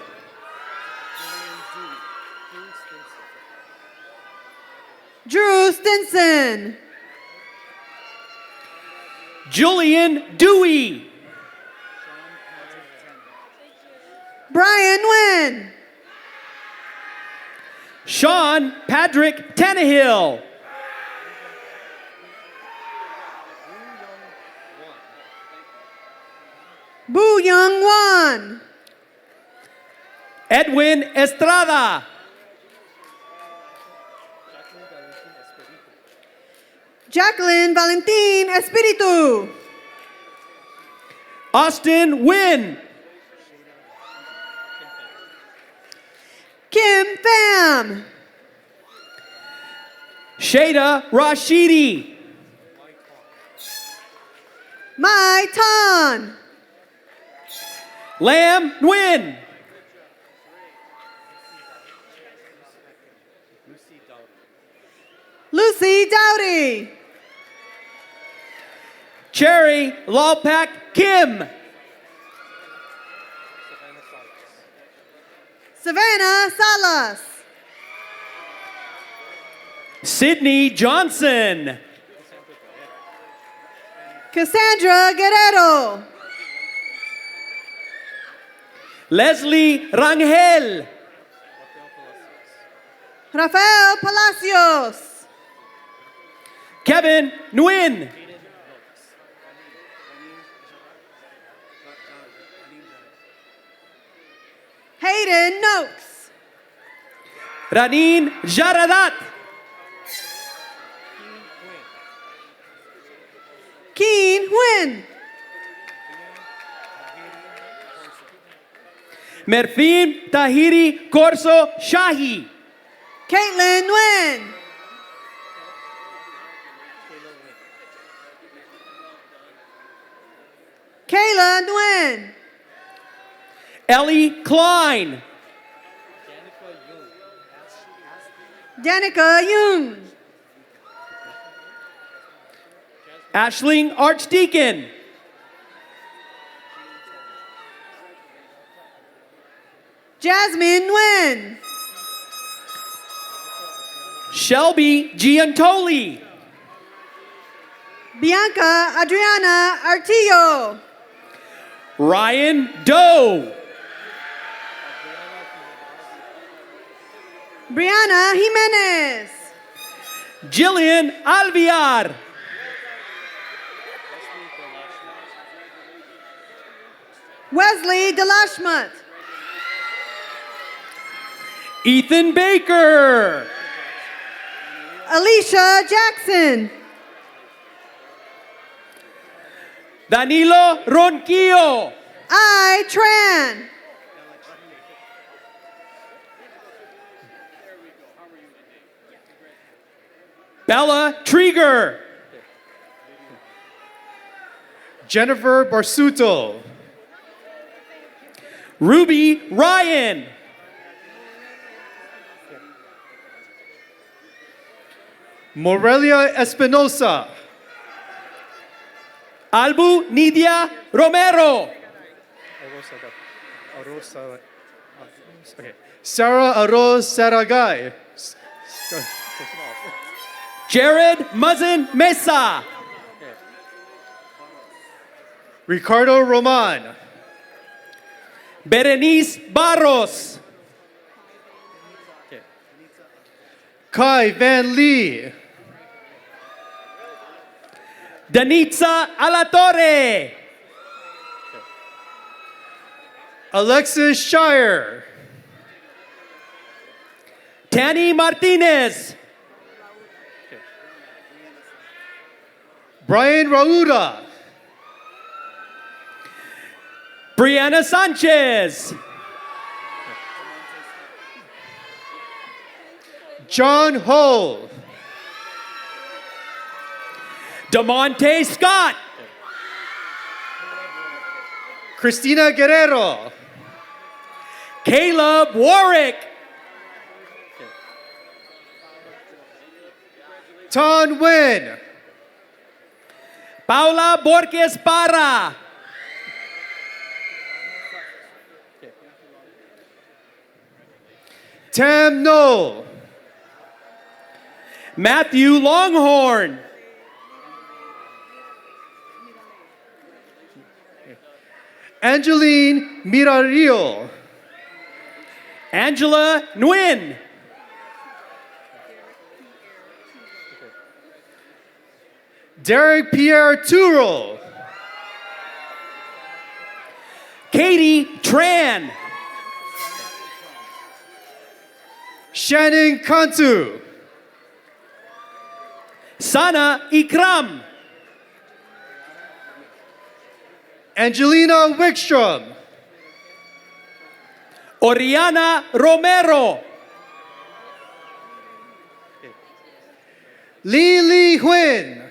Drew Stinson. Julian Dewey. Brian Nguyen. Sean Patrick Tannehill. Boo Young Wan. Edwin Estrada. Jacqueline Valentin Espiritu. Austin Wynn. Kim Pham. Shada Rashidi. Mai Tan. Lam Nguyen. Lucy Dowdy. Cherry Lawpack Kim. Savannah Salas. Sydney Johnson. Cassandra Guerrero. Leslie Rangel. Rafael Palacios. Kevin Nguyen. Hayden Noakes. Raneen Jaradat. Keen Nguyen. Merfin Tahiri Corso Shahi. Caitlin Nguyen. Kayla Nguyen. Ellie Klein. Danica Young. Ashling Archdeacon. Jasmine Nguyen. Shelby Giantoli. Bianca Adriana Artillo. Ryan Doe. Brianna Jimenez. Jillian Alviar. Wesley Delashmunt. Ethan Baker. Alicia Jackson. Danilo Ronquillo. I Tran. Bella Trieger. Jennifer Barsuto. Ruby Ryan. Morelia Espinosa. Albu Nidia Romero. Okay. Sarah Aroz Saragay. Jared Muzzin Mesa. Ricardo Roman. Berenice Barros. Kai Van Lee. Danitza Alatorre. Alexis Shire. Tani Martinez. Brian Rauda. Brianna Sanchez. John Hull. DeMonte Scott. Christina Guerrero. Caleb Warwick. Ton Win. Paula Borges Parra. Tam Knoll. Matthew Longhorn. Angeline Mirario. Angela Nguyen. Derek Pierre Turo. Katie Tran. Shannon Kantu. Sana Ikram. Angelina Wickstrom. Oriana Romero. Li Huyn.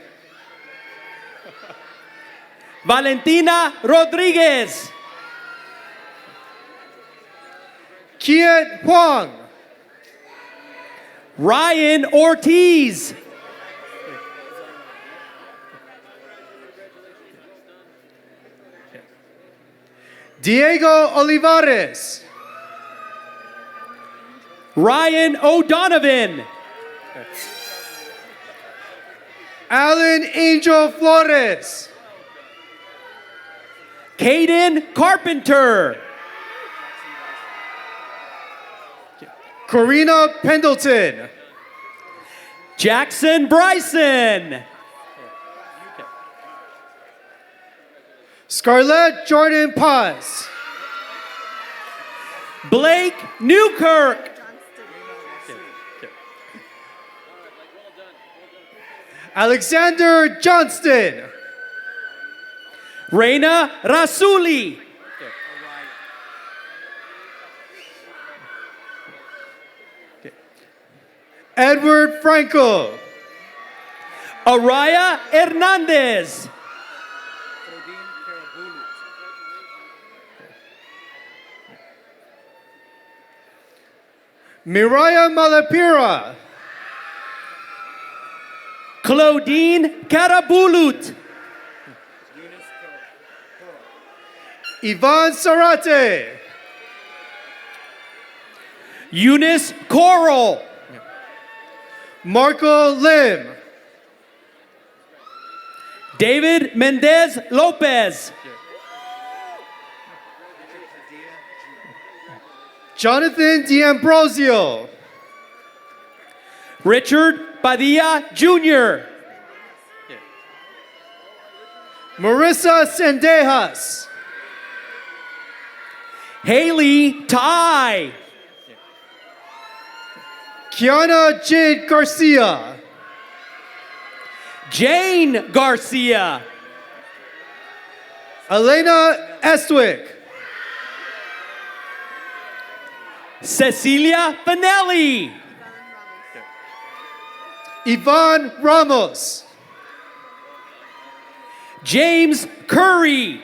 Valentina Rodriguez. Kiet Huang. Ryan Ortiz. Diego Olivares. Ryan O'Donovan. Alan Angel Flores. Caden Carpenter. Corina Pendleton. Jackson Bryson. Scarlett Jordan Paz. Blake Newkirk. Alexander Johnston. Reina Rasuli. Edward Franco. Araya Hernandez. Miraya Malapira. Claudine Karabulut. Ivan Sarate. Eunice Coral. Marco Lim. David Mendez Lopez. Jonathan D'Ambrosio. Richard Padilla Jr. Marissa Sendejas. Haley Tai. Kiana Jade Garcia. Jane Garcia. Elena Estwick. Cecilia Finelli. Yvonne Ramos. James Curry.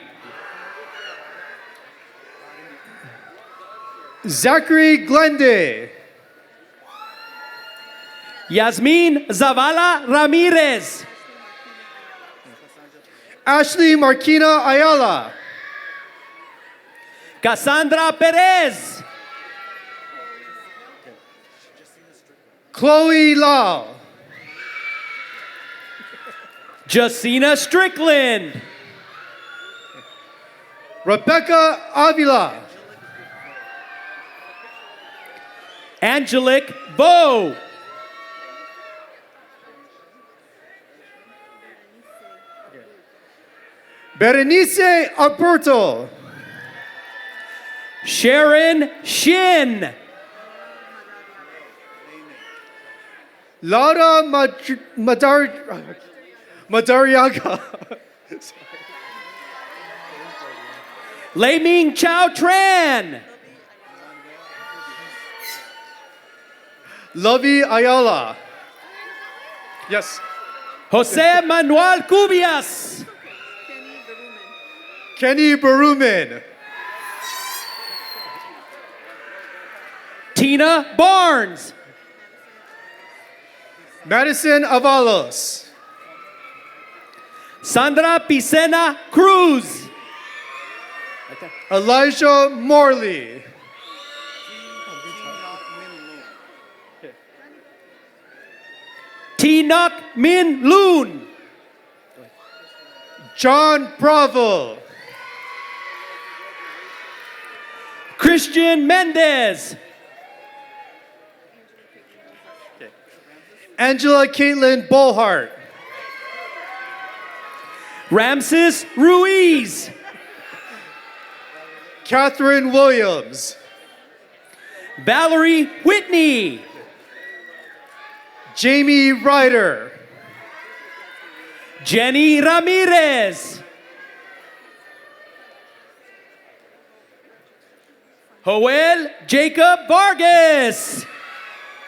Zachary Glende. Yasmin Zavala Ramirez. Ashley Marquina Ayala. Cassandra Perez. Chloe Lau. Jacina Strickland. Rebecca Avila. Angelique Bo. Berenice Alberto. Sharon Shin. Laura Madariaga. Lei Ming Chao Tran. Lovey Ayala. Yes. Jose Manuel Cubias. Kenny Baruman. Tina Barnes. Madison Avalos. Sandra Picena Cruz. Elijah Morley. Tinuk Min Loon. John Bravo. Christian Mendez. Angela Caitlin Bolhart. Ramses Ruiz. Catherine Williams. Valerie Whitney. Jamie Ryder. Jenny Ramirez. Joel Jacob Vargas.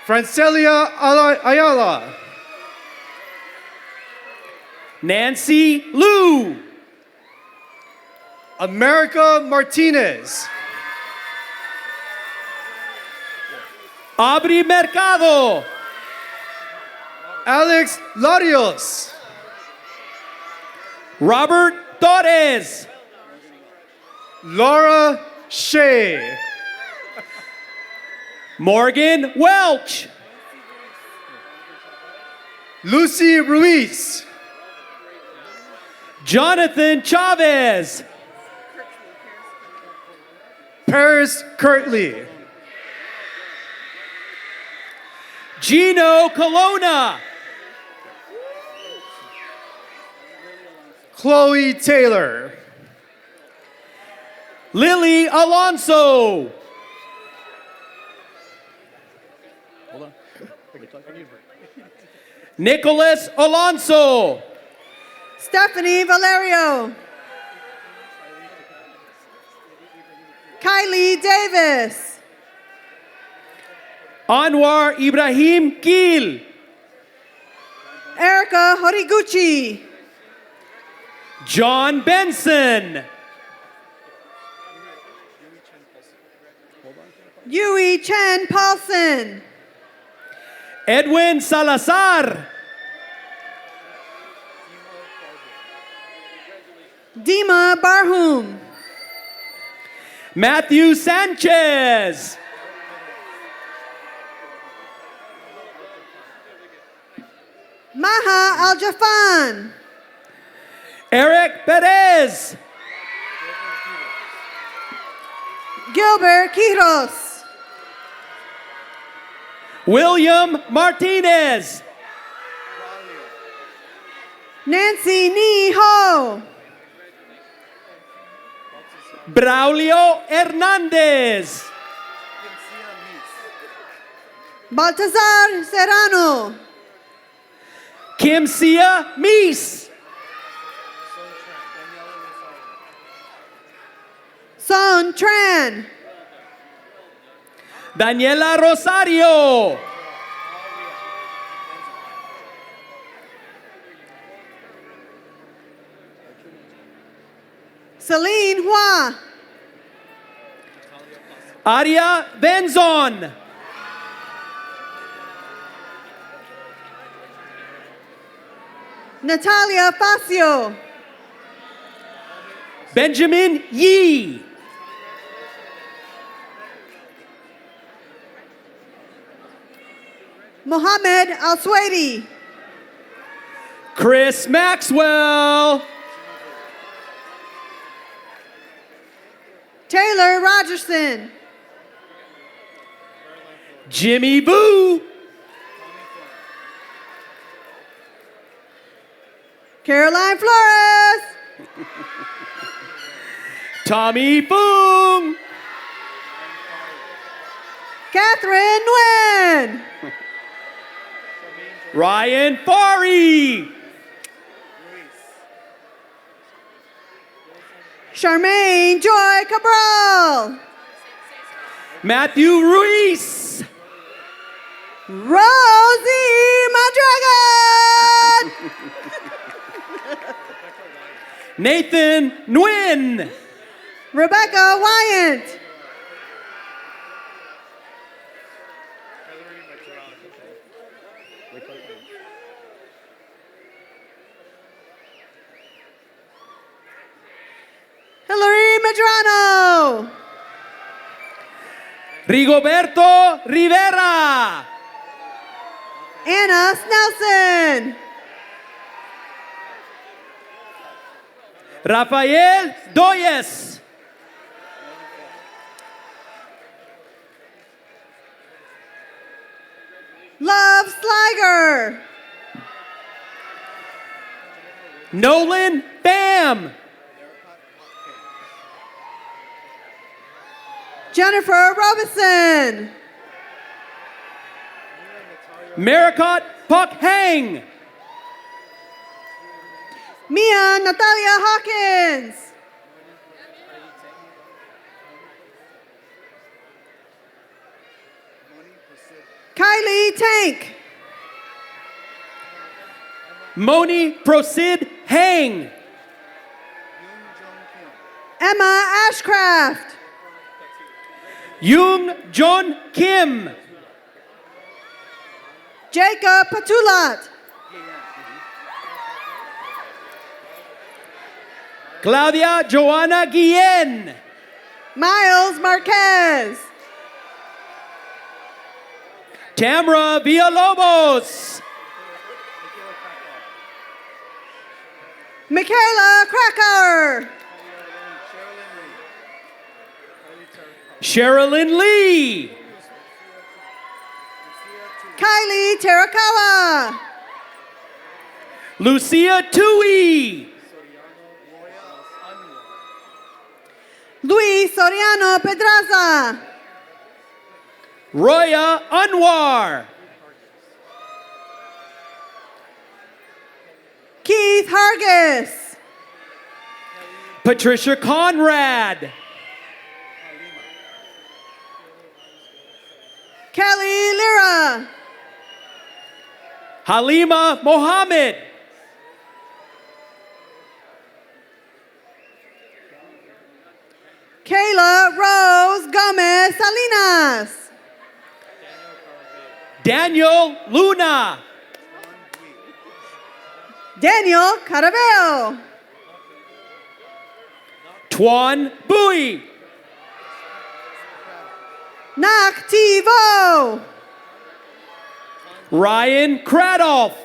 Francelia Ayala. Nancy Liu. America Martinez. Aubrey Mercado. Alex Larios. Robert Torres. Laura Shea. Morgan Welch. Lucy Ruiz. Jonathan Chavez. Paris Kirtley. Gino Colonna. Chloe Taylor. Lily Alonso. Nicholas Alonso. Stephanie Valerio. Kylie Davis. Anwar Ibrahim Gil. Erica Horiguchi. John Benson. Yui Chen Paulson. Edwin Salazar. Dima Barhum. Matthew Sanchez. Maha Al-Jafan. Eric Perez. Gilbert Quiros. William Martinez. Nancy Ni Ho. Braulio Hernandez. Baltazar Serrano. Kimsia Meese. Son Tran. Daniela Rosario. Celine Hua. Aria Benzon. Natalia Facio. Benjamin Yee. Mohammed Al-Swadi. Chris Maxwell. Taylor Rogerson. Jimmy Boo. Caroline Flores. Tommy Boom. Catherine Nguyen. Ryan Fari. Charmaine Joy Cabral. Matthew Ruiz. Rosie Madragon. Nathan Nguyen. Rebecca Wyant. Hillary Medrano. Rigoberto Rivera. Anna Snelson. Rafael Doyes. Love Sliger. Nolan Bam. Jennifer Robinson. Maricot Puck Hang. Mia Natalia Hawkins. Kylie Tank. Moni Prosid Hang. Emma Ashcraft. Young John Kim. Jacob Patulat. Claudia Joanna Guillen. Miles Marquez. Tamra Villalobos. Michaela Cracker. Sherilyn Lee. Kylie Terakawa. Lucia Tui. Luis Soriano Pedraza. Roya Anwar. Keith Hargis. Patricia Conrad. Kelly Lira. Halima Mohammed. Kayla Rose Gomez Salinas. Daniel Luna. Daniel Caraveo. Tuan Bui. Nak Tivo. Ryan Cradolph.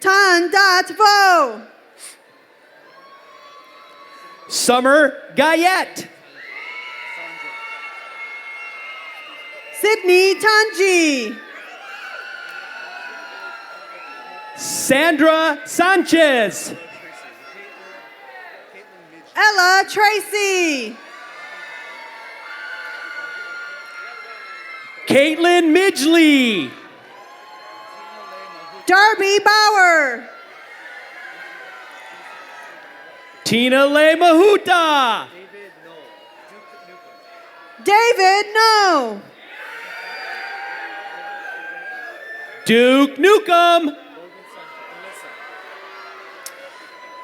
Tan Dat Vo. Summer Gayette. Sydney Tanji. Sandra Sanchez. Ella Tracy. Caitlin Midgley. Darby Bauer. Tina Le Mahuta. David No. Duke Newcomb.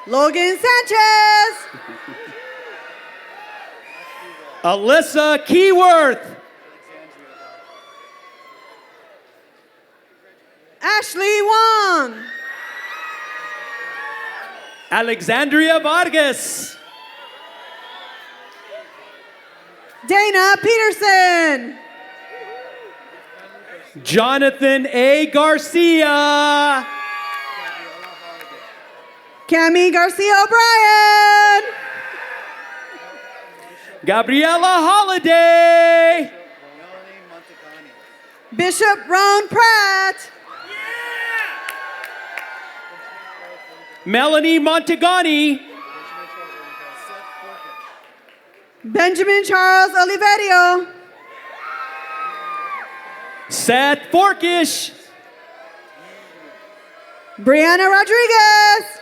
Logan Sanchez. Alyssa Keyworth. Ashley Wong. Alexandria Vargas. Dana Peterson. Jonathan A. Garcia. Cami Garcia O'Brien. Gabriella Holiday. Bishop Ron Pratt. Melanie Montegani. Benjamin Charles Oliverio. Seth Forkish. Brianna Rodriguez.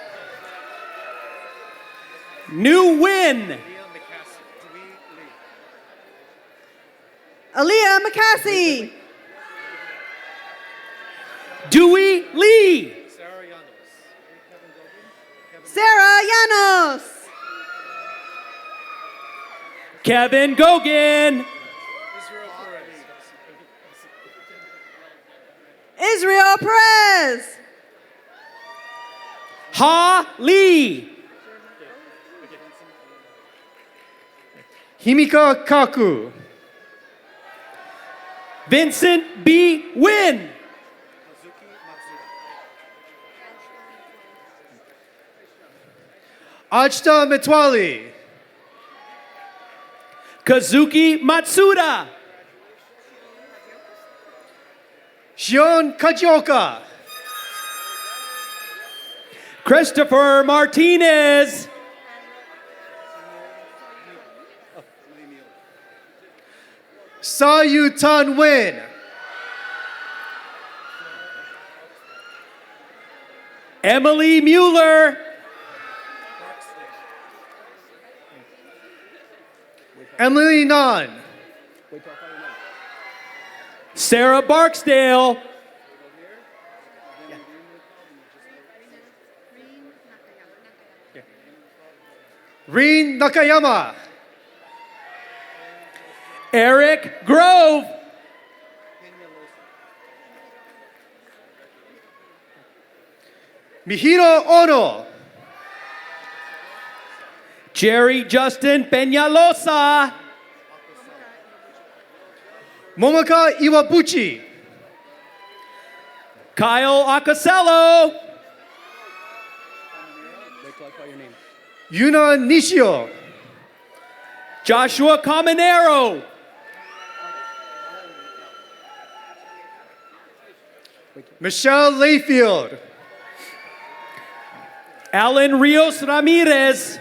New Win. Aaliyah McCassie. Dewey Lee. Sarah Llanos. Kevin Gogan. Israel Perez. Ha Lee. Himika Kaku. Vincent B. Wynn. Ajta Metwali. Kazuki Matsuda. Shion Kajioka. Christopher Martinez. Sayu Tan Win. Emily Mueller. Emily Nan. Sarah Barksdale. Reen Nakayama. Eric Grove. Mihiro Ono. Jerry Justin Peñalosa. Momaka Iwabuchi. Kyle Acasello. Yuna Nishio. Joshua Caminero. Michelle Layfield. Alan Rios Ramirez.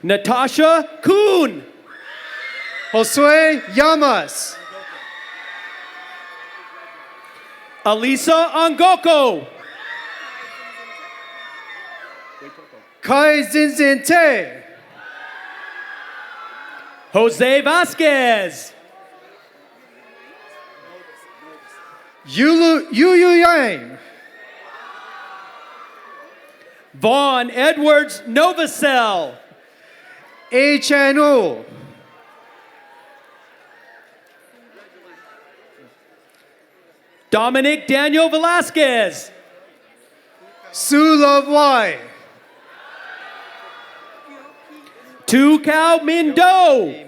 Natasha Kuhn. Josue Llamas. Alisa Angoko. Kai Zinzin Te. Jose Vasquez. Yu Yang. Vaughn Edwards Novacell. HNO. Dominic Daniel Velasquez. Sue Love Y. Tu Cao Min Do.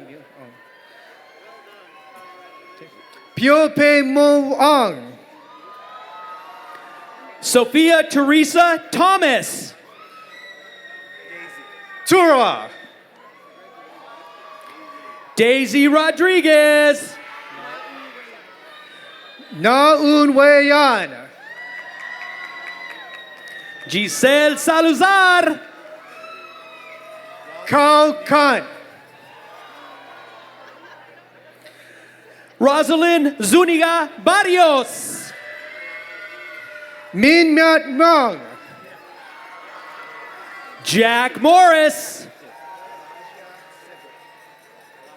Pio Pei Mo Ang. Sophia Teresa Thomas. Tura. Daisy Rodriguez. Naun Weyan. Giselle Salazar. Kao Khan. Rosalind Zuniga Barrios. Min Myat Mong. Jack Morris.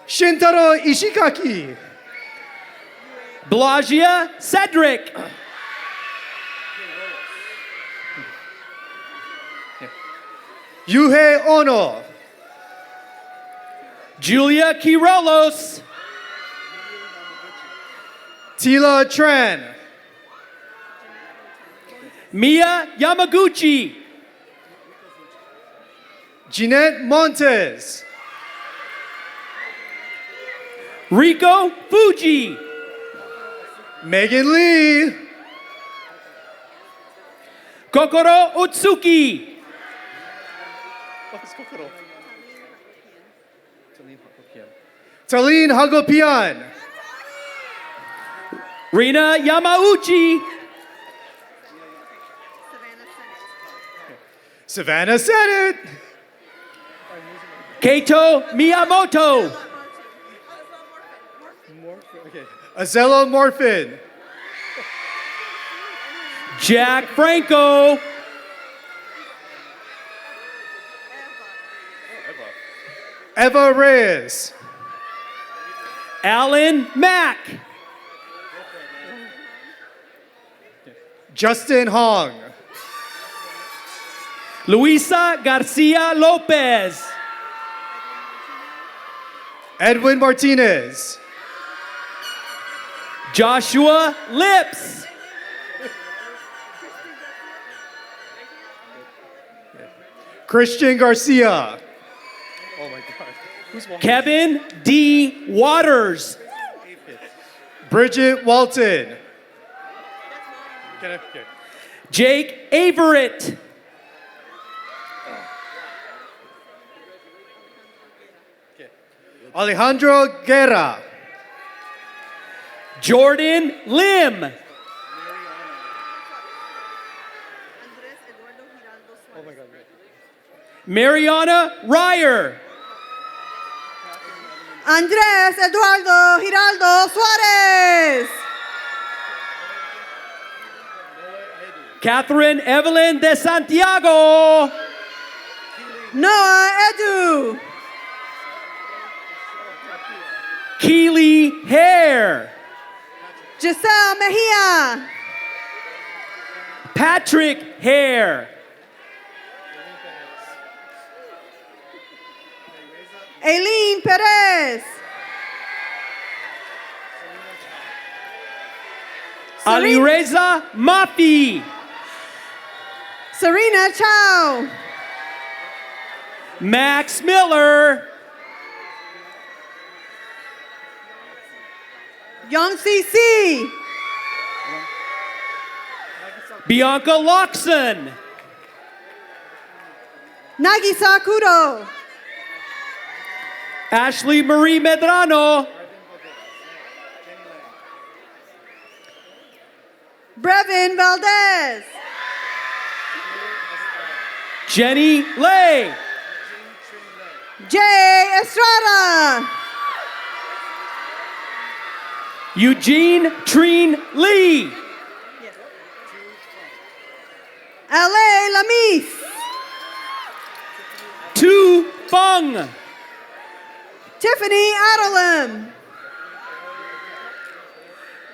Shintaro Ishikaki. Blagia Cedric. Yuhei Ono. Julia Quirolos. Tila Tran. Mia Yamaguchi. Jeanette Montes. Rico Fuji. Megan Lee. Kokoro Utsuki. Talene Hagopian. Rina Yamauchi. Savannah Sennett. Keito Miyamoto. Azella Morfin. Jack Franco. Eva Reyes. Alan Mack. Justin Hong. Luisa Garcia Lopez. Edwin Martinez. Joshua Lips. Christian Garcia. Oh my God. Kevin D. Waters. Bridget Walton. Jake Averett. Alejandro Guerra. Jordan Lim. Mariana Ryer. Andrés Eduardo Giraldo Suarez. Catherine Evelyn de Santiago. Noah Edu. Keely Hare. Giselle Mejia. Patrick Hare. Aileen Perez. Alireza Mafi. Serena Chow. Max Miller. Young CC. Bianca Loxon. Nagisa Kudo. Ashley Marie Medrano. Brevin Valdez. Jenny Lay. Jay Estrada. Eugene Treen Lee. L.A. Lamis. Tu Fung. Tiffany Adelim.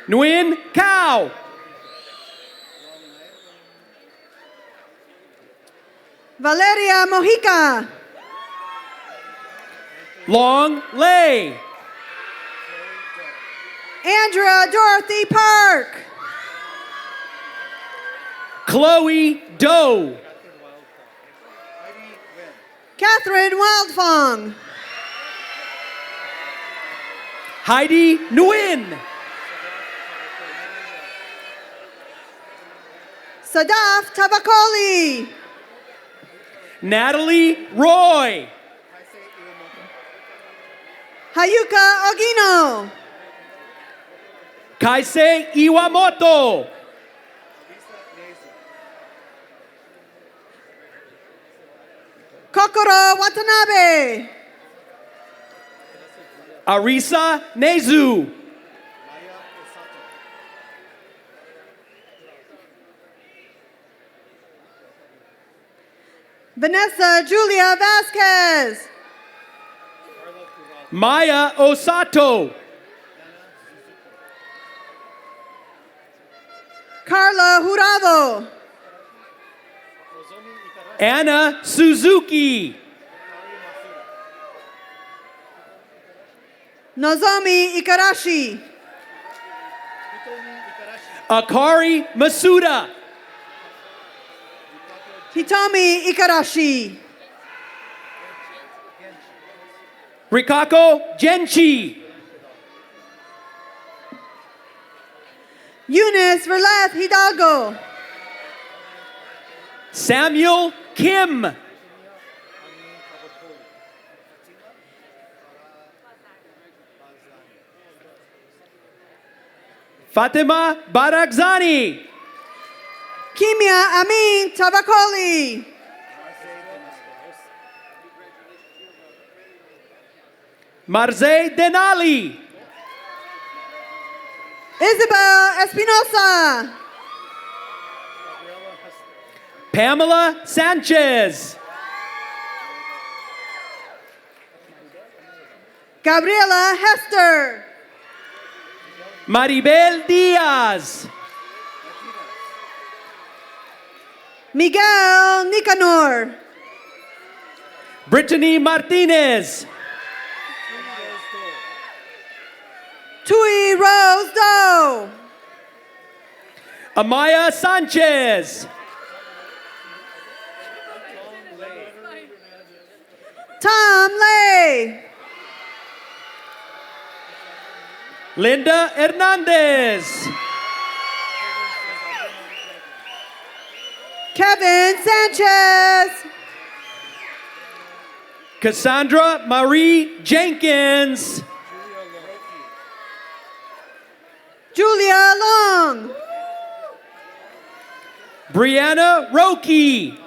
Nguyen Cao. Valeria Mojica. Long Lay. Andrea Dorothy Park. Chloe Doe. Catherine Wildfong. Heidi Nguyen. Sadaf Tabakoli. Natalie Roy. Hayuka Ogino. Kaisei Iwamoto. Kokoro Watanabe. Arisa Nezu. Vanessa Julia Vasquez. Maya Osato. Carla Jurado. Anna Suzuki. Nozomi Ikarashi. Akari Masuda. Hitomi Ikarashi. Rikako Genchi. Eunice Verlath Hidalgo. Samuel Kim. Fatima Barakzani. Kimia Amin Tabakoli. Marze Denali. Isabel Espinosa. Pamela Sanchez. Gabriela Hester. Maribel Diaz. Miguel Nicanor. Brittany Martinez. Tui Rose Doe. Amaya Sanchez. Tom Lay. Linda Hernandez. Kevin Sanchez. Cassandra Marie Jenkins. Julia Long. Brianna Roki.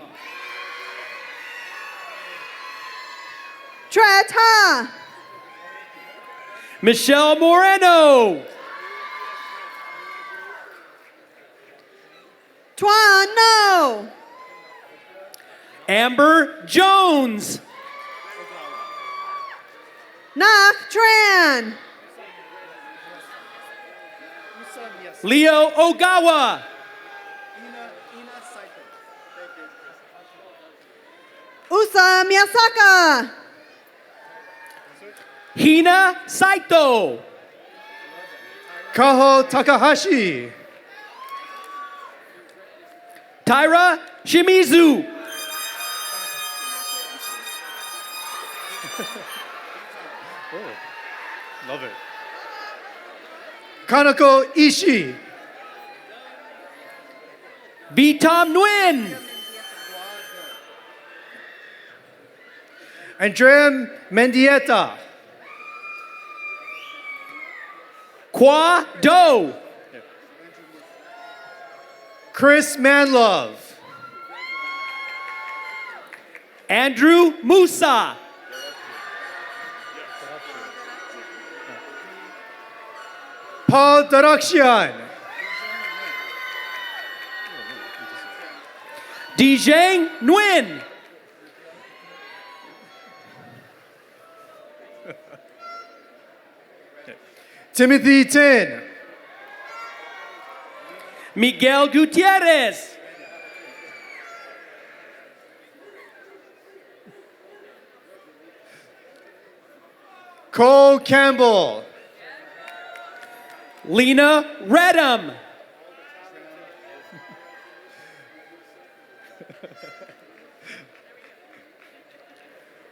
Trat Ha. Michelle Moreno. Tuan No. Amber Jones. Nak Tran. Leo Ogawa. Usa Miyasaka. Hina Saito. Kaho Takahashi. Tyra Shimizu. Love it. Kanako Ishii. Vitam Nguyen. Andrea Mendieta. Kwa Do. Chris Manlove. Andrew Musa. Paul Darakshian. Dijang Nguyen. Timothy Tin. Miguel Gutierrez. Cole Campbell. Lena Redham.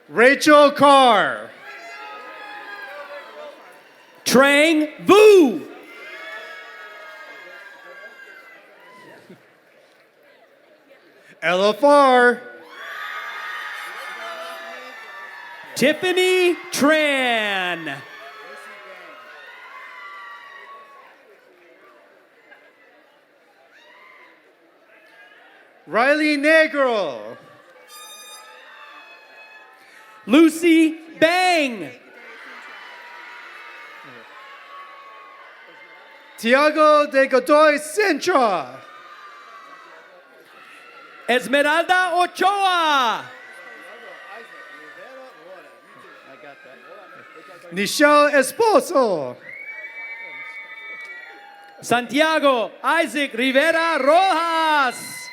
Rachel Carr. Trang Vu. Ella Farr. Tiffany Tran. Riley Negro. Lucy Bang. Tiago de Godoy Sintra. Esmeralda Ochoa. Nichelle Esposo. Santiago Isaac Rivera Rojas.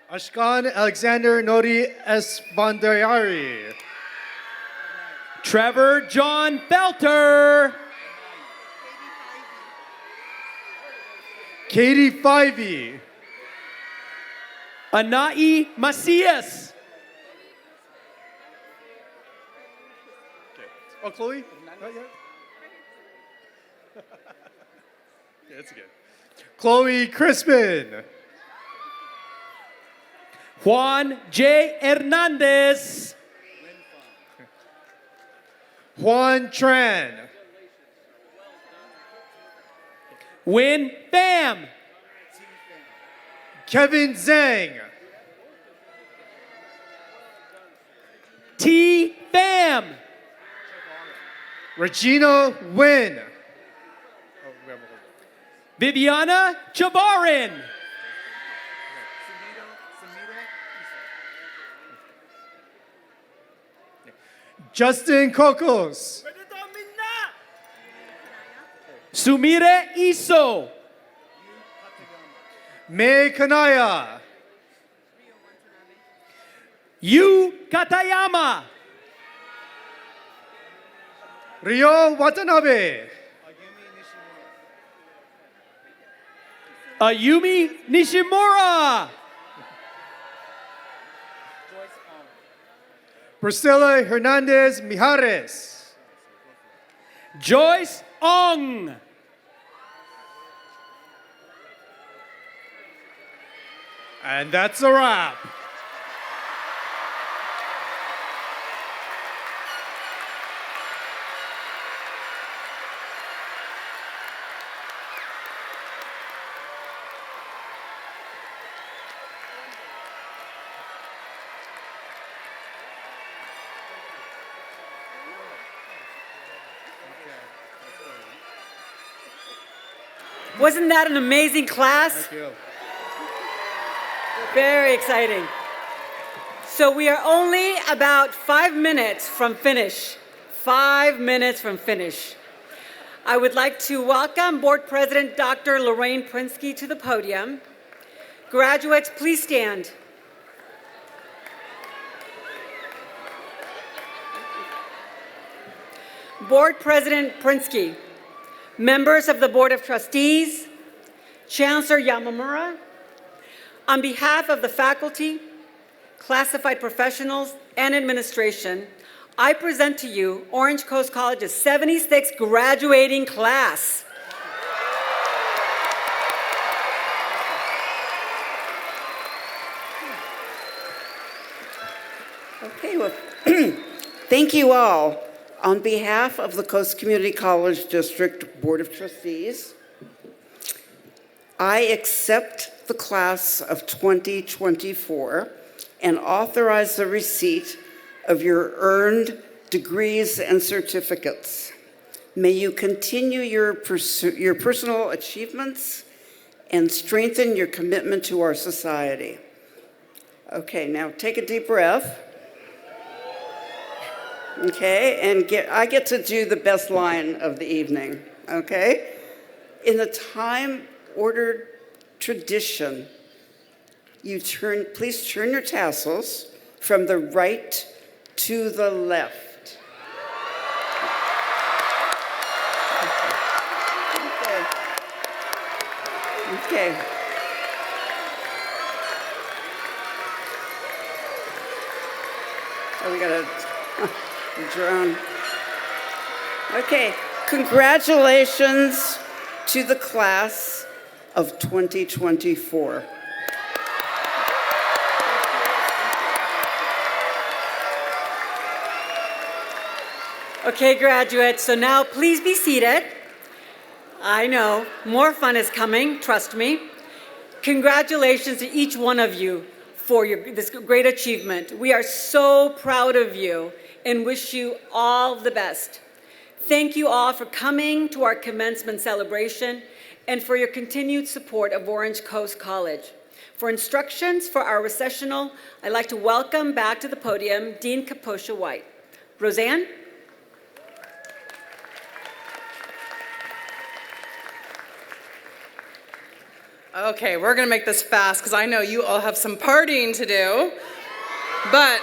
Ashkan Alexander Nori Esfandayari. Trevor John Felter. Katie Fivey. Anai Macias. Oh, Chloe? Not yet? Yeah, that's good. Chloe Crispin. Juan J. Hernandez. Juan Tran. Win Pham. Kevin Zhang. T. Pham. Regina Nguyen. Viviana Chabarin. Justin Cocos. Sumire Iso. May Kanaya. Yu Katayama. Ryo Watanabe. Ayumi Nishimura. Priscilla Hernandez Mijares. Joyce Ong. And that's a wrap. Wasn't that an amazing class? Thank you. Very exciting. So we are only about 5 minutes from finish. 5 minutes from finish. I would like to welcome Board President Dr. Lorraine Prinsky to the podium. Graduates, please stand. Board President Prinsky, members of the Board of Trustees, Chancellor Yamamura, on behalf of the faculty, classified professionals, and administration, I present to you Orange Coast College's 76th graduating class. Okay, well, thank you all. On behalf of the Coast Community College District Board of Trustees, I accept the class of 2024 and authorize the receipt of your earned degrees and certificates. May you continue your personal achievements and strengthen your commitment to our society. Okay, now take a deep breath. Okay, and I get to do the best line of the evening, okay? In the time-ordered tradition, please turn your tassels from the right to the left. Okay. Oh, we got a drone. Okay, congratulations to the class of 2024. Okay, graduates, so now please be seated. I know, more fun is coming, trust me. Congratulations to each one of you for this great achievement. We are so proud of you and wish you all the best. Thank you all for coming to our commencement celebration and for your continued support of Orange Coast College. For instructions for our recessional, I'd like to welcome back to the podium Dean Kaposha White. Roseanne? Okay, we're gonna make this fast because I know you all have some partying to do. But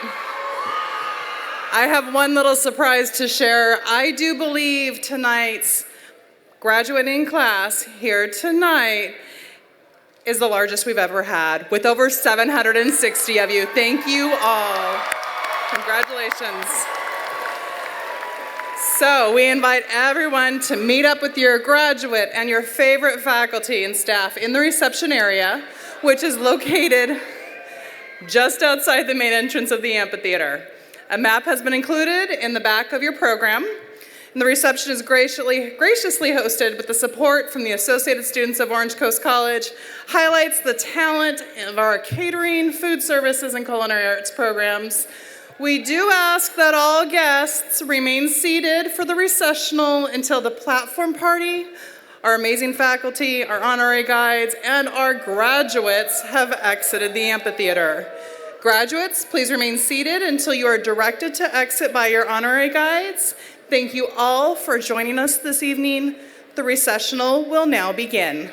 I have one little surprise to share. I do believe tonight's graduating class here tonight is the largest we've ever had, with over 760 of you. Thank you all. Congratulations. So we invite everyone to meet up with your graduate and your favorite faculty and staff in the reception area, which is located just outside the main entrance of the amphitheater. A map has been included in the back of your program, and the reception is graciously hosted with the support from the Associated Students of Orange Coast College, highlights the talent of our catering, food services, and culinary arts programs. We do ask that all guests remain seated for the recessional until the platform party, our amazing faculty, our honorary guides, and our graduates have exited the amphitheater. Graduates, please remain seated until you are directed to exit by your honorary guides. Thank you all for joining us this evening. The recessional will now begin.